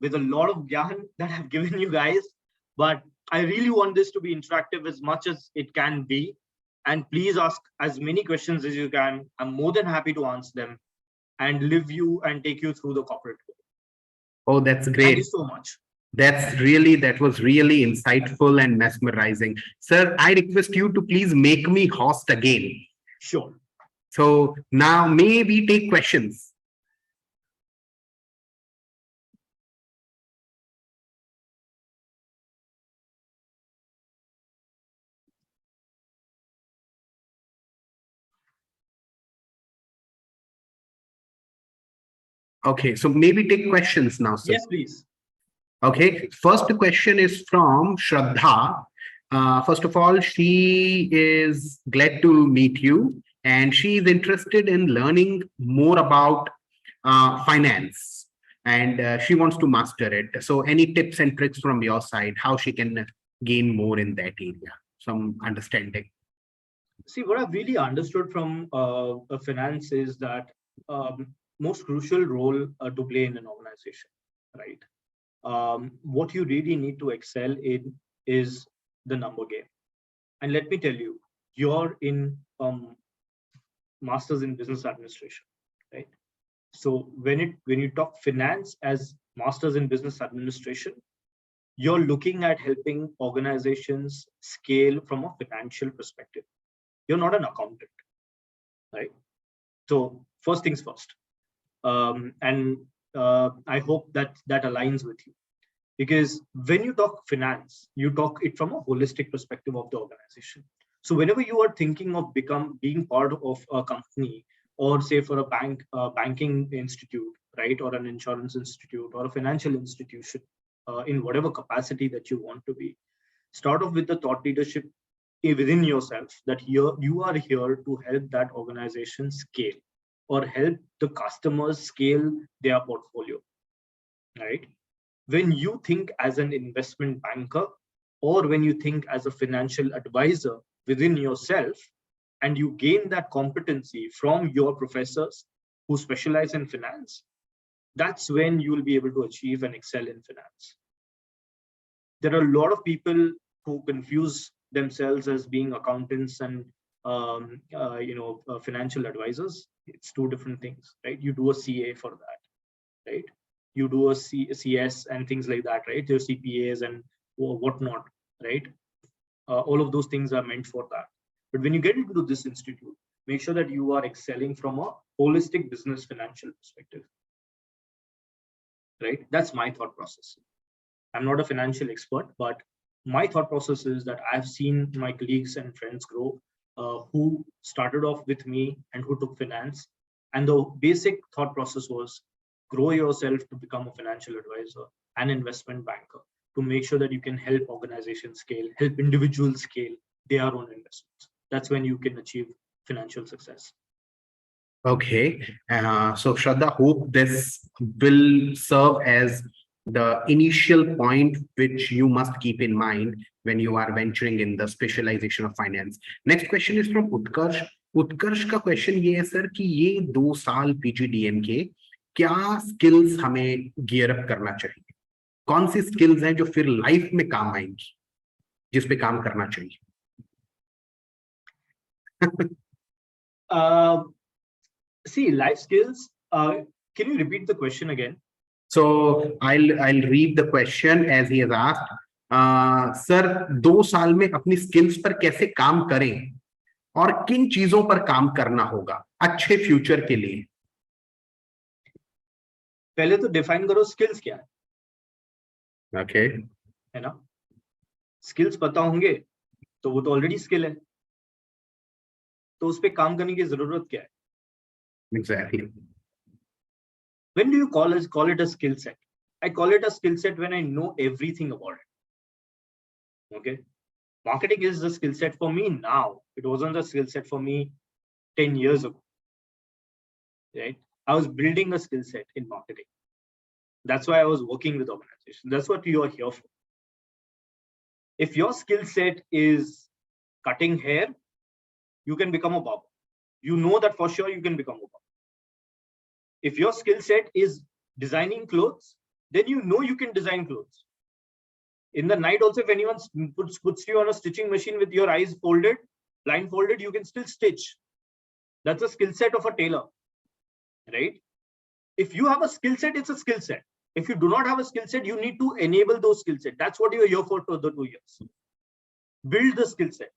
with a lot of gyan that I've given you guys, but I really want this to be interactive as much as it can be. And please ask as many questions as you can. I'm more than happy to answer them and live you and take you through the corporate world. Oh, that's great. Thank you so much. That was really insightful and mesmerizing. Sir, I request you to please make me host again. Sure. So now may we take questions? Okay, so maybe take questions now, sir. Yes, please. Okay, first question is from Shraddha. First of all, she is glad to meet you, and she is interested in learning more about finance, and she wants to master it. So any tips and tricks from your side, how she can gain more in that area, some understanding? See, what I've really understood from finance is that most crucial role to play in an organization, right? What you really need to excel in is the number game. And let me tell you, you're in Masters in Business Administration, right? So when you talk finance as Masters in Business Administration, you're looking at helping organizations scale from a financial perspective. You're not an accountant, right? So first things first, and I hope that aligns with you, because when you talk finance, you talk it from a holistic perspective of the organization. So whenever you are thinking of being part of a company, or say for a banking institute, right, or an insurance institute, or a financial institution, in whatever capacity that you want to be, start off with the thought leadership within yourself that you are here to help that organization scale, or help the customers scale their portfolio, right? When you think as an investment banker, or when you think as a financial advisor within yourself, and you gain that competency from your professors who specialize in finance, that's when you will be able to achieve and excel in finance. There are a lot of people who confuse themselves as being accountants and financial advisors. It's two different things, right? You do a CA for that, right? You do a CS and things like that, right? Your CPAs and whatnot, right? All of those things are meant for that. But when you get into this institute, make sure that you are excelling from a holistic business financial perspective, right? That's my thought process. I'm not a financial expert, but my thought process is that I've seen my colleagues and friends grow, who started off with me and who took finance. And the basic thought process was grow yourself to become a financial advisor, an investment banker, to make sure that you can help organizations scale, help individuals scale their own investments. That's when you can achieve financial success. Okay, so Shraddha, hope this will serve as the initial point which you must keep in mind when you are venturing in the specialization of finance. Next question is from Utkarsh. Utkarsh का question ये है sir कि ये 2 साल PGDM के क्या skills हमें gear up करना चाहिए? कौन सी skills हैं जो फिर life में काम आएंगी, जिस पे काम करना चाहिए? See, life skills. Can you repeat the question again? So I'll read the question as he has asked. Sir 2 साल में अपनी स्किल्स पर कैसे काम करें और किन चीजों पर काम करना होगा अच्छे फ्यूचर के लिए? पहले तो डिफाइन करो स्किल्स क्या है, ओके, है ना? स्किल्स पता होंगे तो वो तो ऑलरेडी स्किल है, तो उस पे काम करने की जरूरत क्या है? Exactly. When do you call it a skill set? I call it a skill set when I know everything about it. Okay, marketing is the skill set for me now. It wasn't the skill set for me 10 years ago, right? I was building a skill set in marketing. That's why I was working with organizations. That's what you are here for. If your skill set is cutting hair, you can become a barber. You know that for sure you can become a barber. If your skill set is designing clothes, then you know you can design clothes. In the night also, if anyone puts you on a stitching machine with your eyes folded, blindfolded, you can still stitch. That's a skill set of a tailor, right? If you have a skill set, it's a skill set. If you do not have a skill set, you need to enable those skill set. That's what you're here for the 2 years. Build the skill set,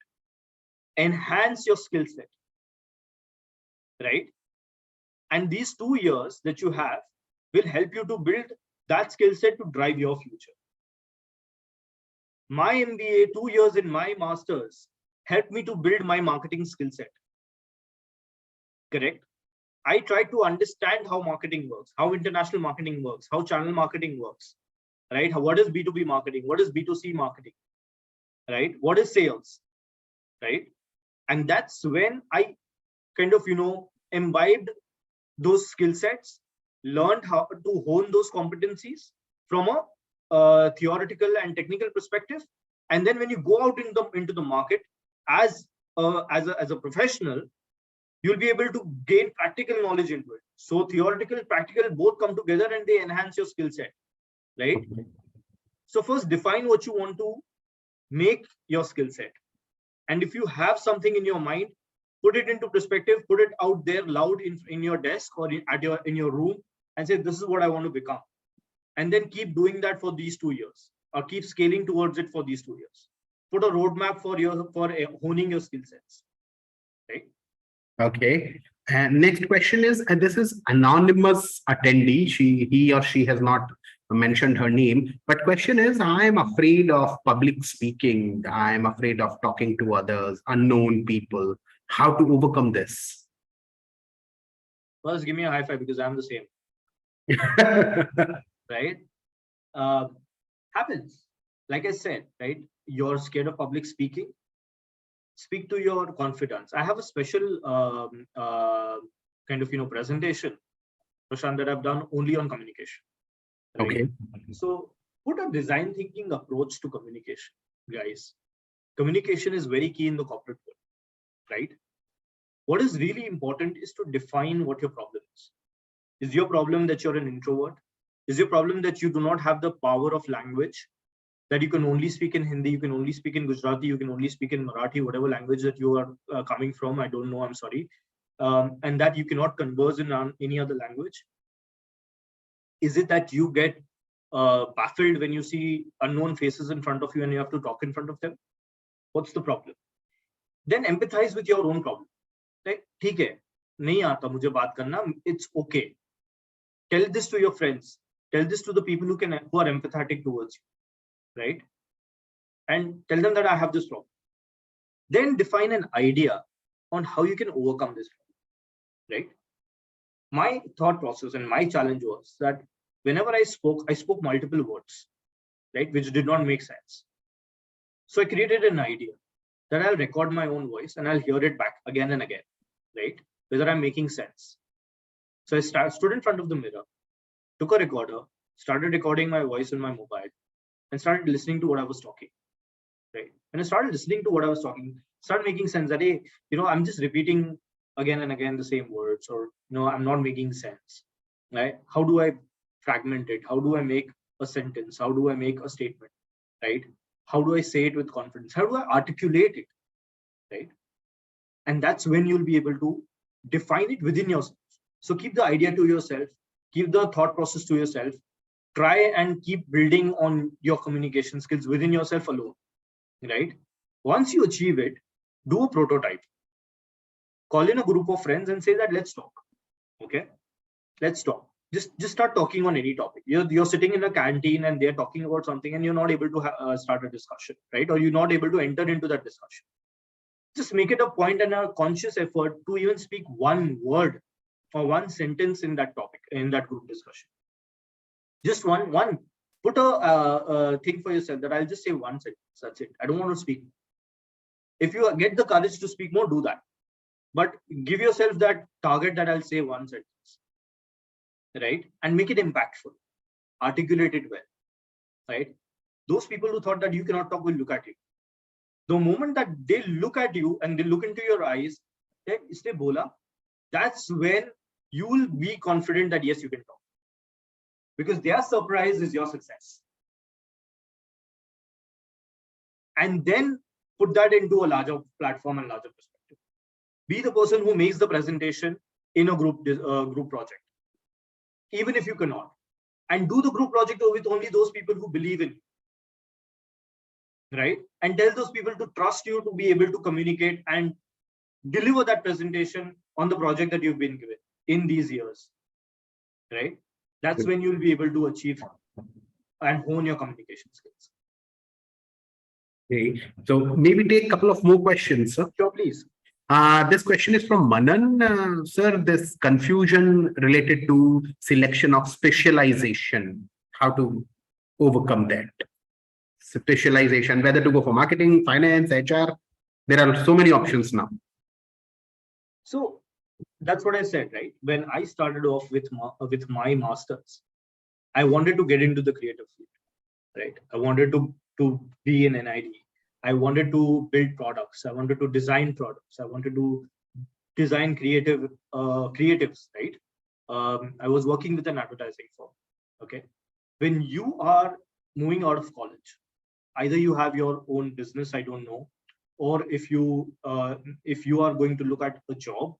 enhance your skill set, right? And these 2 years that you have will help you to build that skill set to drive your future. My MBA, 2 years in my masters, helped me to build my marketing skill set. Correct? I tried to understand how marketing works, how international marketing works, how channel marketing works, right? What is B2B marketing? What is B2C marketing, right? What is sales, right? And that's when I kind of, imbibed those skill sets, learned how to hone those competencies from a theoretical and technical perspective. And then when you go out into the market as a professional, you'll be able to gain practical knowledge into it. So theoretical, practical, both come together and they enhance your skill set, right? Okay. So first define what you want to make your skill set. And if you have something in your mind, put it into perspective, put it out there loud in your desk or in your room and say, this is what I want to become. And then keep doing that for these 2 years, or keep scaling towards it for these 2 years. Put a roadmap for honing your skill sets, right? Okay. And next question is, and this is anonymous attendee. He or she has not mentioned her name, but question is, I'm afraid of public speaking. I'm afraid of talking to others, unknown people. How to overcome this? First, give me a high five because I'm the same. Right? Happens. Like I said, right? You're scared of public speaking. Speak to your confidence. I have a special kind of presentation, Prashant, that I've done only on communication. Right? Okay. So put a design thinking approach to communication, guys. Communication is very key in the corporate world, right? What is really important is to define what your problem is. Is your problem that you're an introvert? Is your problem that you do not have the power of language? That you can only speak in Hindi, you can only speak in Gujarati, you can only speak in Marathi, whatever language that you are coming from, I don't know, I'm sorry. And that you cannot converse in any other language? Is it that you get baffled when you see unknown faces in front of you and you have to talk in front of them? What's the problem? Then empathize with your own problem. Like, ठीक है, नहीं आता मुझे बात करना, it's okay. Tell this to your friends. Tell this to the people who are empathetic towards you, right? And tell them that I have this problem. Then define an idea on how you can overcome this problem, right? My thought process and my challenge was that whenever I spoke multiple words, right, which did not make sense. So I created an idea that I'll record my own voice and I'll hear it back again and again, right? Whether I'm making sense. So I stood in front of the mirror, took a recorder, started recording my voice on my mobile, and started listening to what I was talking. Right. When I started listening to what I was talking, started making sense that, hey, I'm just repeating again and again the same words, or I'm not making sense. Right? How do I fragment it? How do I make a sentence? How do I make a statement? Right? How do I say it with confidence? How do I articulate it? Right? And that's when you'll be able to define it within yourself. So keep the idea to yourself, keep the thought process to yourself, try and keep building on your communication skills within yourself alone. Right? Once you achieve it, do a prototype. Call in a group of friends and say that let's talk. Okay? Let's talk. Just start talking on any topic. You're sitting in a canteen and they're talking about something and you're not able to start a discussion, right? Or you're not able to enter into that discussion. Just make it a point and a conscious effort to even speak one word or one sentence in that topic, in that group discussion. Just one. Put a thing for yourself that I'll just say one sentence. That's it. I don't want to speak. If you get the courage to speak more, do that. But give yourself that target that I'll say one sentence, right? And make it impactful. Articulate it well, right? Those people who thought that you cannot talk will look at you. The moment that they look at you and they look into your eyes, isne bola, that's when you will be confident that yes, you can talk. Because their surprise is your success. And then put that into a larger platform and larger perspective. Be the person who makes the presentation in a group project, even if you cannot. And do the group project with only those people who believe in you, right? And tell those people to trust you to be able to communicate and deliver that presentation on the project that you've been given in these years, right? That's when you'll be able to achieve and hone your communication skills. Okay, so maybe take a couple of more questions, sir. Sure, please. This question is from Manan. Sir, this confusion related to selection of specialization, how to overcome that? Specialization, whether to go for marketing, finance, HR, there are so many options now. So that's what I said, right? When I started off with my masters, I wanted to get into the creative field, right? I wanted to be in NID. I wanted to build products. I wanted to design products. I wanted to design creatives, right? I was working with an advertising firm. Okay. When you are moving out of college, either you have your own business, I don't know, or if you are going to look at a job,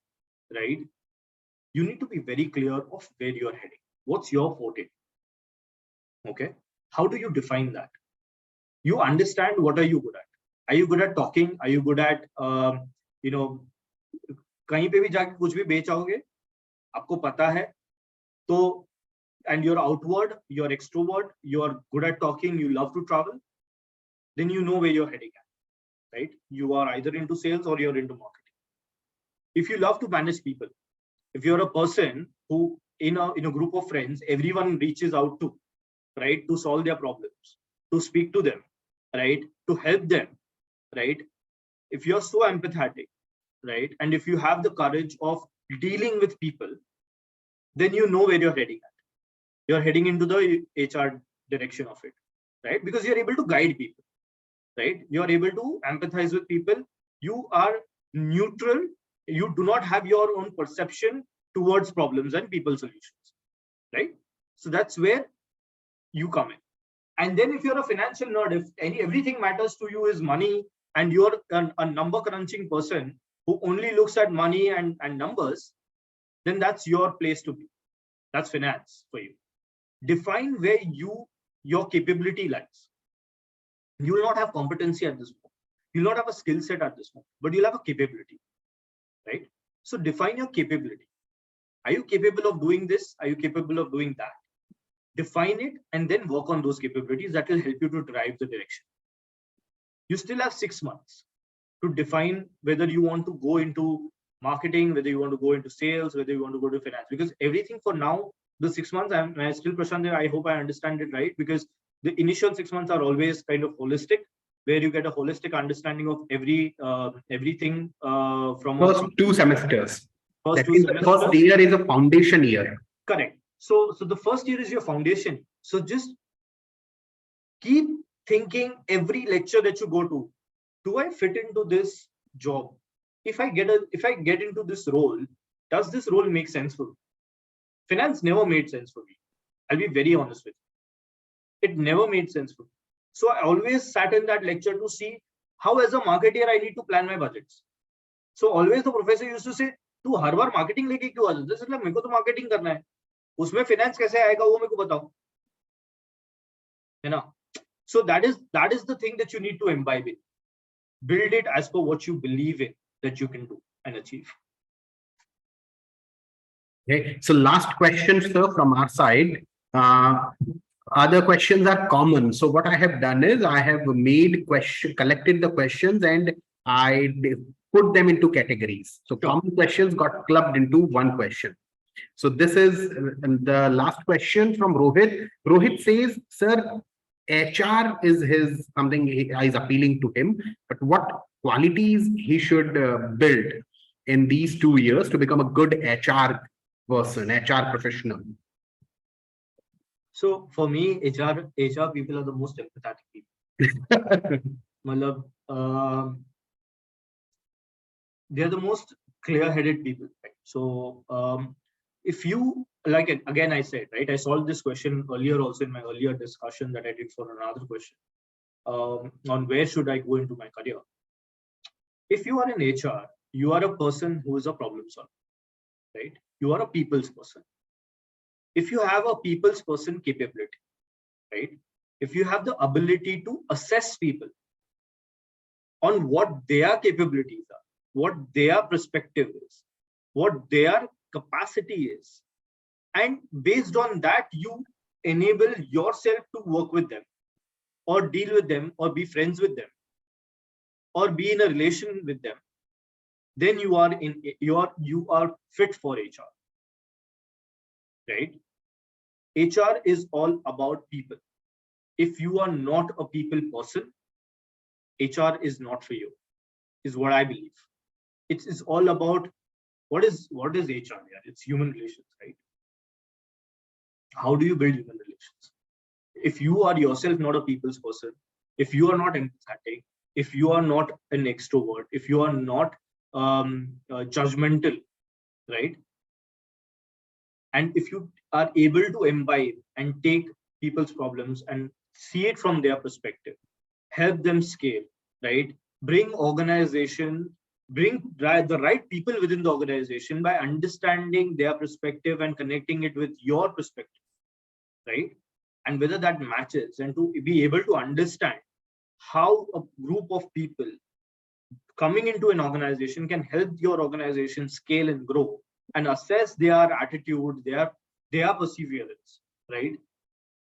right? You need to be very clear of where you're heading. What's your forte? Okay. How do you define that? You understand what are you good at? Are you good at talking? Are you good at कहीं पे भी जाके कुछ भी बेच आओगे, आपको पता है, तो and you're outward, you're extrovert, you're good at talking, you love to travel, then you know where you're heading at, right? You are either into sales or you're into marketing. If you love to manage people, if you're a person who in a group of friends, everyone reaches out to, right, to solve their problems, to speak to them, right, to help them, right? If you're so empathetic, right, and if you have the courage of dealing with people, then you know where you're heading at. You're heading into the HR direction of it, right? Because you're able to guide people, right? You're able to empathize with people. You are neutral. You do not have your own perception towards problems and people solutions, right? So that's where you come in. And then if you're a financial nerd, if everything matters to you is money, and you're a number crunching person who only looks at money and numbers, then that's your place to be. That's finance for you. Define where your capability lies. You will not have competency at this point. You'll not have a skill set at this moment, but you'll have a capability, right? So define your capability. Are you capable of doing this? Are you capable of doing that? Define it and then work on those capabilities that will help you to drive the direction. You still have 6 months to define whether you want to go into marketing, whether you want to go into sales, whether you want to go to finance, because everything for now, the 6 months, I'm still Prashant, I hope I understand it right, because the initial 6 months are always kind of holistic, where you get a holistic understanding of everything from first 2 semesters. First 2 semesters. The first year is a foundation year. Correct. So the first year is your foundation. So just keep thinking every lecture that you go to, do I fit into this job? If I get into this role, does this role make sense for me? Finance never made sense for me. I'll be very honest with you. It never made sense for me. So I always sat in that lecture to see how, as a marketer, I need to plan my budgets. So always the professor used to say, "तू हर बार marketing लेके क्यों आ जाता है?" मतलब मेरे को तो marketing करना है. उसमें finance कैसे आएगा वो मेरे को बताओ. है ना? So that is the thing that you need to imbibe in. Build it as per what you believe in that you can do and achieve. Okay. So last question, sir, from our side. Other questions are common. So what I have done is I have collected the questions and put them into categories. So Sure. common questions got clubbed into one question. So this is the last question from Rohit. Rohit says, sir, HR is something is appealing to him, but what qualities he should build in these 2 years to become a good HR person, HR professional? So for me, HR people are the most empathetic people. Malab, they are the most clear-headed people. Right? So if you like it, again, I said, right, I solved this question earlier also in my earlier discussion that I did for another question on where should I go into my career. If you are in HR, you are a person who is a problem solver, right? You are a people's person. If you have a people's person capability, right? If you have the ability to assess people on what their capabilities are, what their perspective is, what their capacity is, and based on that, you enable yourself to work with them or deal with them or be friends with them or be in a relation with them, then you are fit for HR, right? HR is all about people. If you are not a people person, HR is not for you, is what I believe. It is all about what is HR? Yeah, it's human relations, right? How do you build human relations? If you are yourself not a people's person, if you are not empathetic, if you are not an extrovert, if you are not judgmental, right? And if you are able to imbibe and take people's problems and see it from their perspective, help them scale, right? Bring the right people within the organization by understanding their perspective and connecting it with your perspective, right? And whether that matches, and to be able to understand how a group of people coming into an organization can help your organization scale and grow, and assess their attitude, their perseverance, right?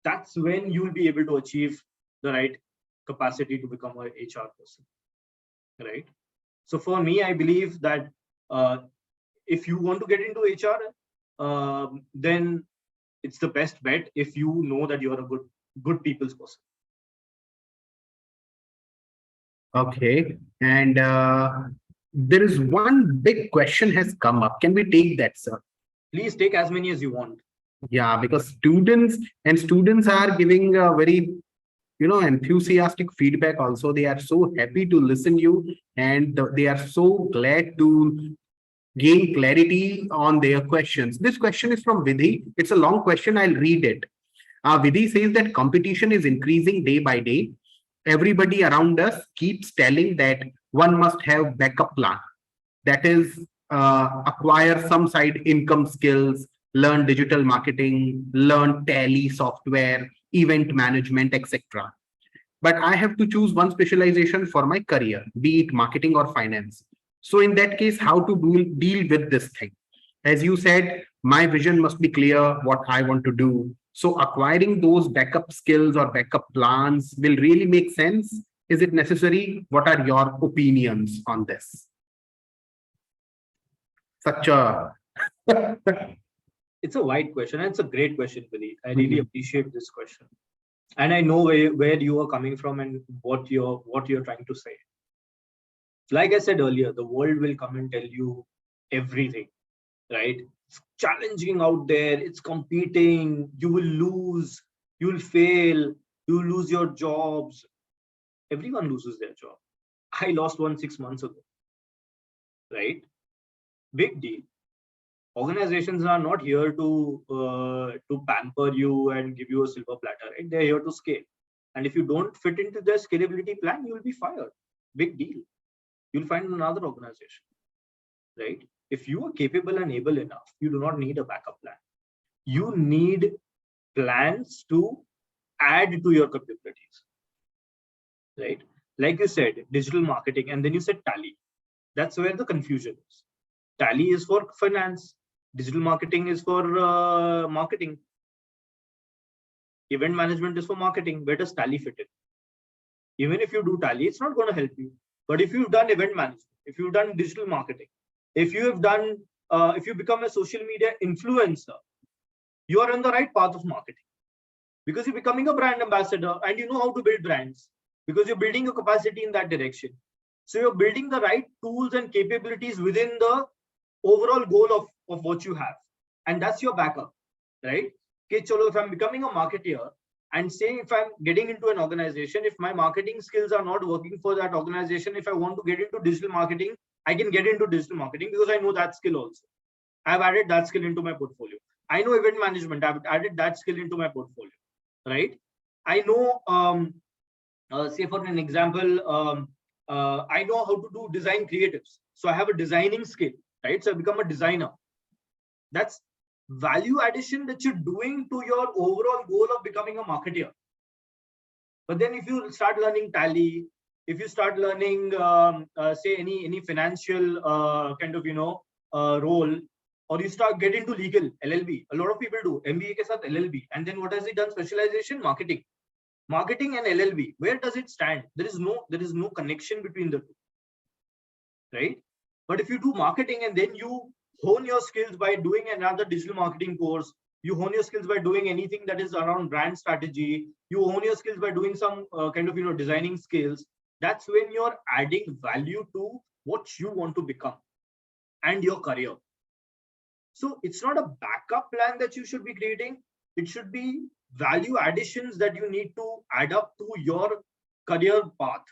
That's when you'll be able to achieve the right capacity to become a HR person, right? So for me, I believe that if you want to get into HR, then it's the best bet if you know that you're a good people's person. Okay. And there is one big question has come up. Can we take that, sir? Please take as many as you want. Yeah, because students are giving a very enthusiastic feedback also. They are so happy to listen you, and they are so glad to gain clarity on their questions. This question is from Vidhi. It's a long question. I'll read it. Vidhi says that competition is increasing day by day. Everybody around us keeps telling that one must have backup plan. That is, acquire some side income skills, learn digital marketing, learn tally software, event management, etc. But I have to choose one specialization for my career, be it marketing or finance. So in that case, how to deal with this thing? As you said, my vision must be clear what I want to do. So acquiring those backup skills or backup plans will really make sense. Is it necessary? What are your opinions on this? Such a It's a wide question, and it's a great question, Billy. I really appreciate this question, and I know where you are coming from and what you're trying to say. Like I said earlier, the world will come and tell you everything, right? It's challenging out there. It's competing. You will lose. You'll fail. You'll lose your jobs. Everyone loses their job. I lost one 6 months ago, right? Big deal. Organizations are not here to pamper you and give you a silver platter, right? They're here to scale. And if you don't fit into their scalability plan, you will be fired. Big deal. You'll find another organization, right? If you are capable and able enough, you do not need a backup plan. You need plans to add to your capabilities, right? Like you said, digital marketing, and then you said tally. That's where the confusion is. Tally is for finance. Digital marketing is for marketing. Event management is for marketing. Where does Tally fit in? Even if you do Tally, it's not going to help you. But if you've done event management, if you've done digital marketing, if you have done, if you become a social media influencer, you are on the right path of marketing, because you're becoming a brand ambassador and you know how to build brands, because you're building your capacity in that direction. So you're building the right tools and capabilities within the overall goal of what you have. And that's your backup, right? Okay, chalo, if I'm becoming a marketeer, and say if I'm getting into an organization, if my marketing skills are not working for that organization, if I want to get into digital marketing, I can get into digital marketing because I know that skill also. I've added that skill into my portfolio. I know event management. I've added that skill into my portfolio, right? I know, say for an example, I know how to do design creatives. So I have a designing skill, right? So I become a designer. That's value addition that you're doing to your overall goal of becoming a marketeer. But then if you start learning Tally, if you start learning, say any financial kind of, role, or you start get into legal, LLB, a lot of people do MBA ke saath LLB. And then what has he done? Specialization, marketing and LLB. Where does it stand? There is no connection between the two, right? But if you do marketing and then you hone your skills by doing another digital marketing course, you hone your skills by doing anything that is around brand strategy, you hone your skills by doing some kind of designing skills, that's when you're adding value to what you want to become and your career. So it's not a backup plan that you should be creating. It should be value additions that you need to add up to your career path,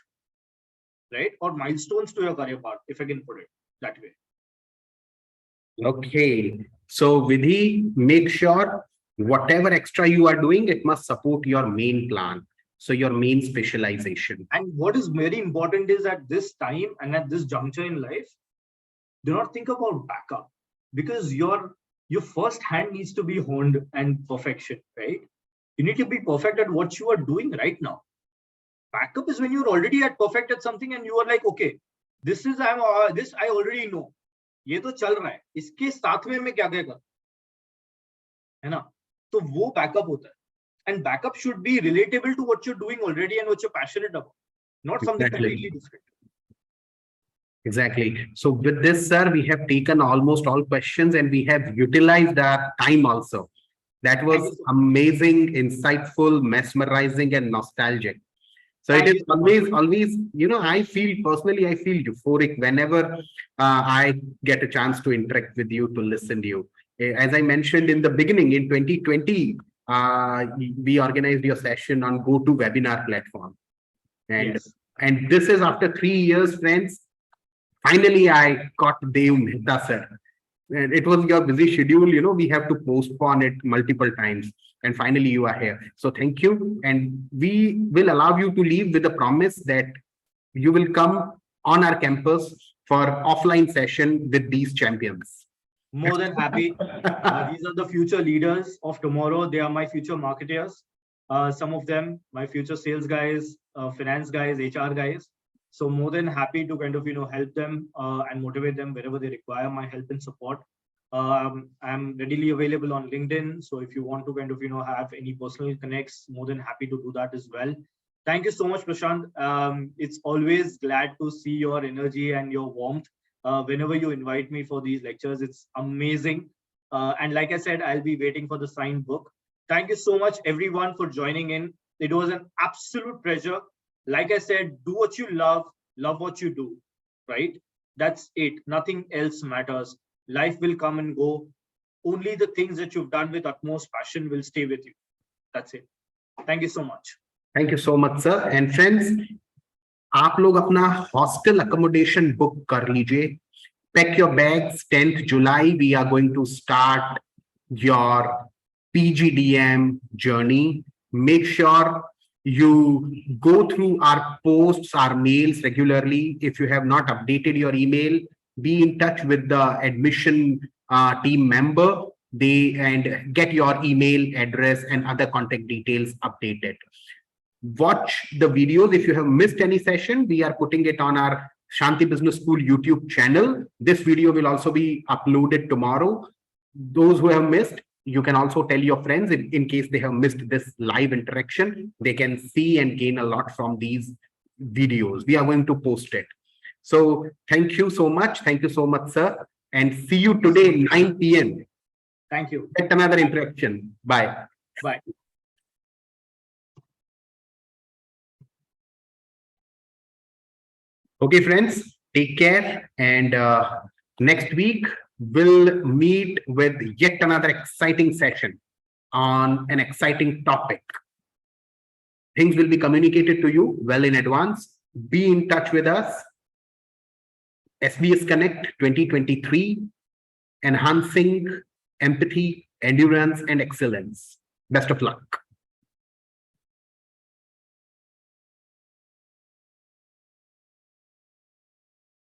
right? Or milestones to your career path, if I can put it that way. Okay. So Vidhi, make sure whatever extra you are doing, it must support your main plan. So your main specialization. And what is very important is at this time and at this juncture in life, do not think about backup, because your first hand needs to be honed and perfection, right? You need to be perfect at what you are doing right now. Backup is when you're already at perfect at something and you are like, okay, this I already know. ये तो चल रहा है, इसके साथ में मैं क्या क्या कर, है ना? तो वो बैकअप होता है. And backup should be relatable to what you're doing already and what you're passionate about, not something completely different. Exactly. So with this, sir, we have taken almost all questions and we have utilized our time also. That was amazing, insightful, mesmerizing, and nostalgic. So it is always, I feel euphoric whenever I get a chance to interact with you, to listen to you. As I mentioned in the beginning, in 2020, we organized your session on GoToWebinar platform. And this is after 3 years, friends. Finally, I got Dev Mehta, sir. And it was your busy schedule, we have to postpone it multiple times. And finally, you are here. So thank you. And we will allow you to leave with a promise that you will come on our campus for offline session with these champions. More than happy. These are the future leaders of tomorrow. They are my future marketers. Some of them, my future sales guys, finance guys, HR guys. So more than happy to kind of, help them and motivate them wherever they require my help and support. I'm readily available on LinkedIn. So if you want to kind of, have any personal connects, more than happy to do that as well. Thank you so much, Prashant. It's always glad to see your energy and your warmth. Whenever you invite me for these lectures, it's amazing. And like I said, I'll be waiting for the signed book. Thank you so much, everyone, for joining in. It was an absolute pleasure. Like I said, do what you love what you do, right? That's it. Nothing else matters. Life will come and go. Only the things that you've done with utmost passion will stay with you. That's it. Thank you so much. Thank you so much, sir. And friends, आप लोग अपना hostel accommodation book कर लीजिए. Pack your bags. 10th July, we are going to start your PGDM journey. Make sure you go through our posts, our mails regularly. If you have not updated your email, be in touch with the admission team member. And get your email address and other contact details updated. Watch the videos. If you have missed any session, we are putting it on our Shanti Business School YouTube channel. This video will also be uploaded tomorrow. those who have missed, you can also tell your friends in case they have missed this live interaction. They can see and gain a lot from these videos. We are going to post it. So thank you so much. Thank you so much, sir. And see you today, 9 p.m. Thank you. Get another interaction. Bye. Bye. Okay, friends, take care. And next week, we'll meet with yet another exciting session on an exciting topic. Things will be communicated to you well in advance. Be in touch with us. SBS Konnect 2023, enhancing empathy, endurance, and excellence. Best of luck.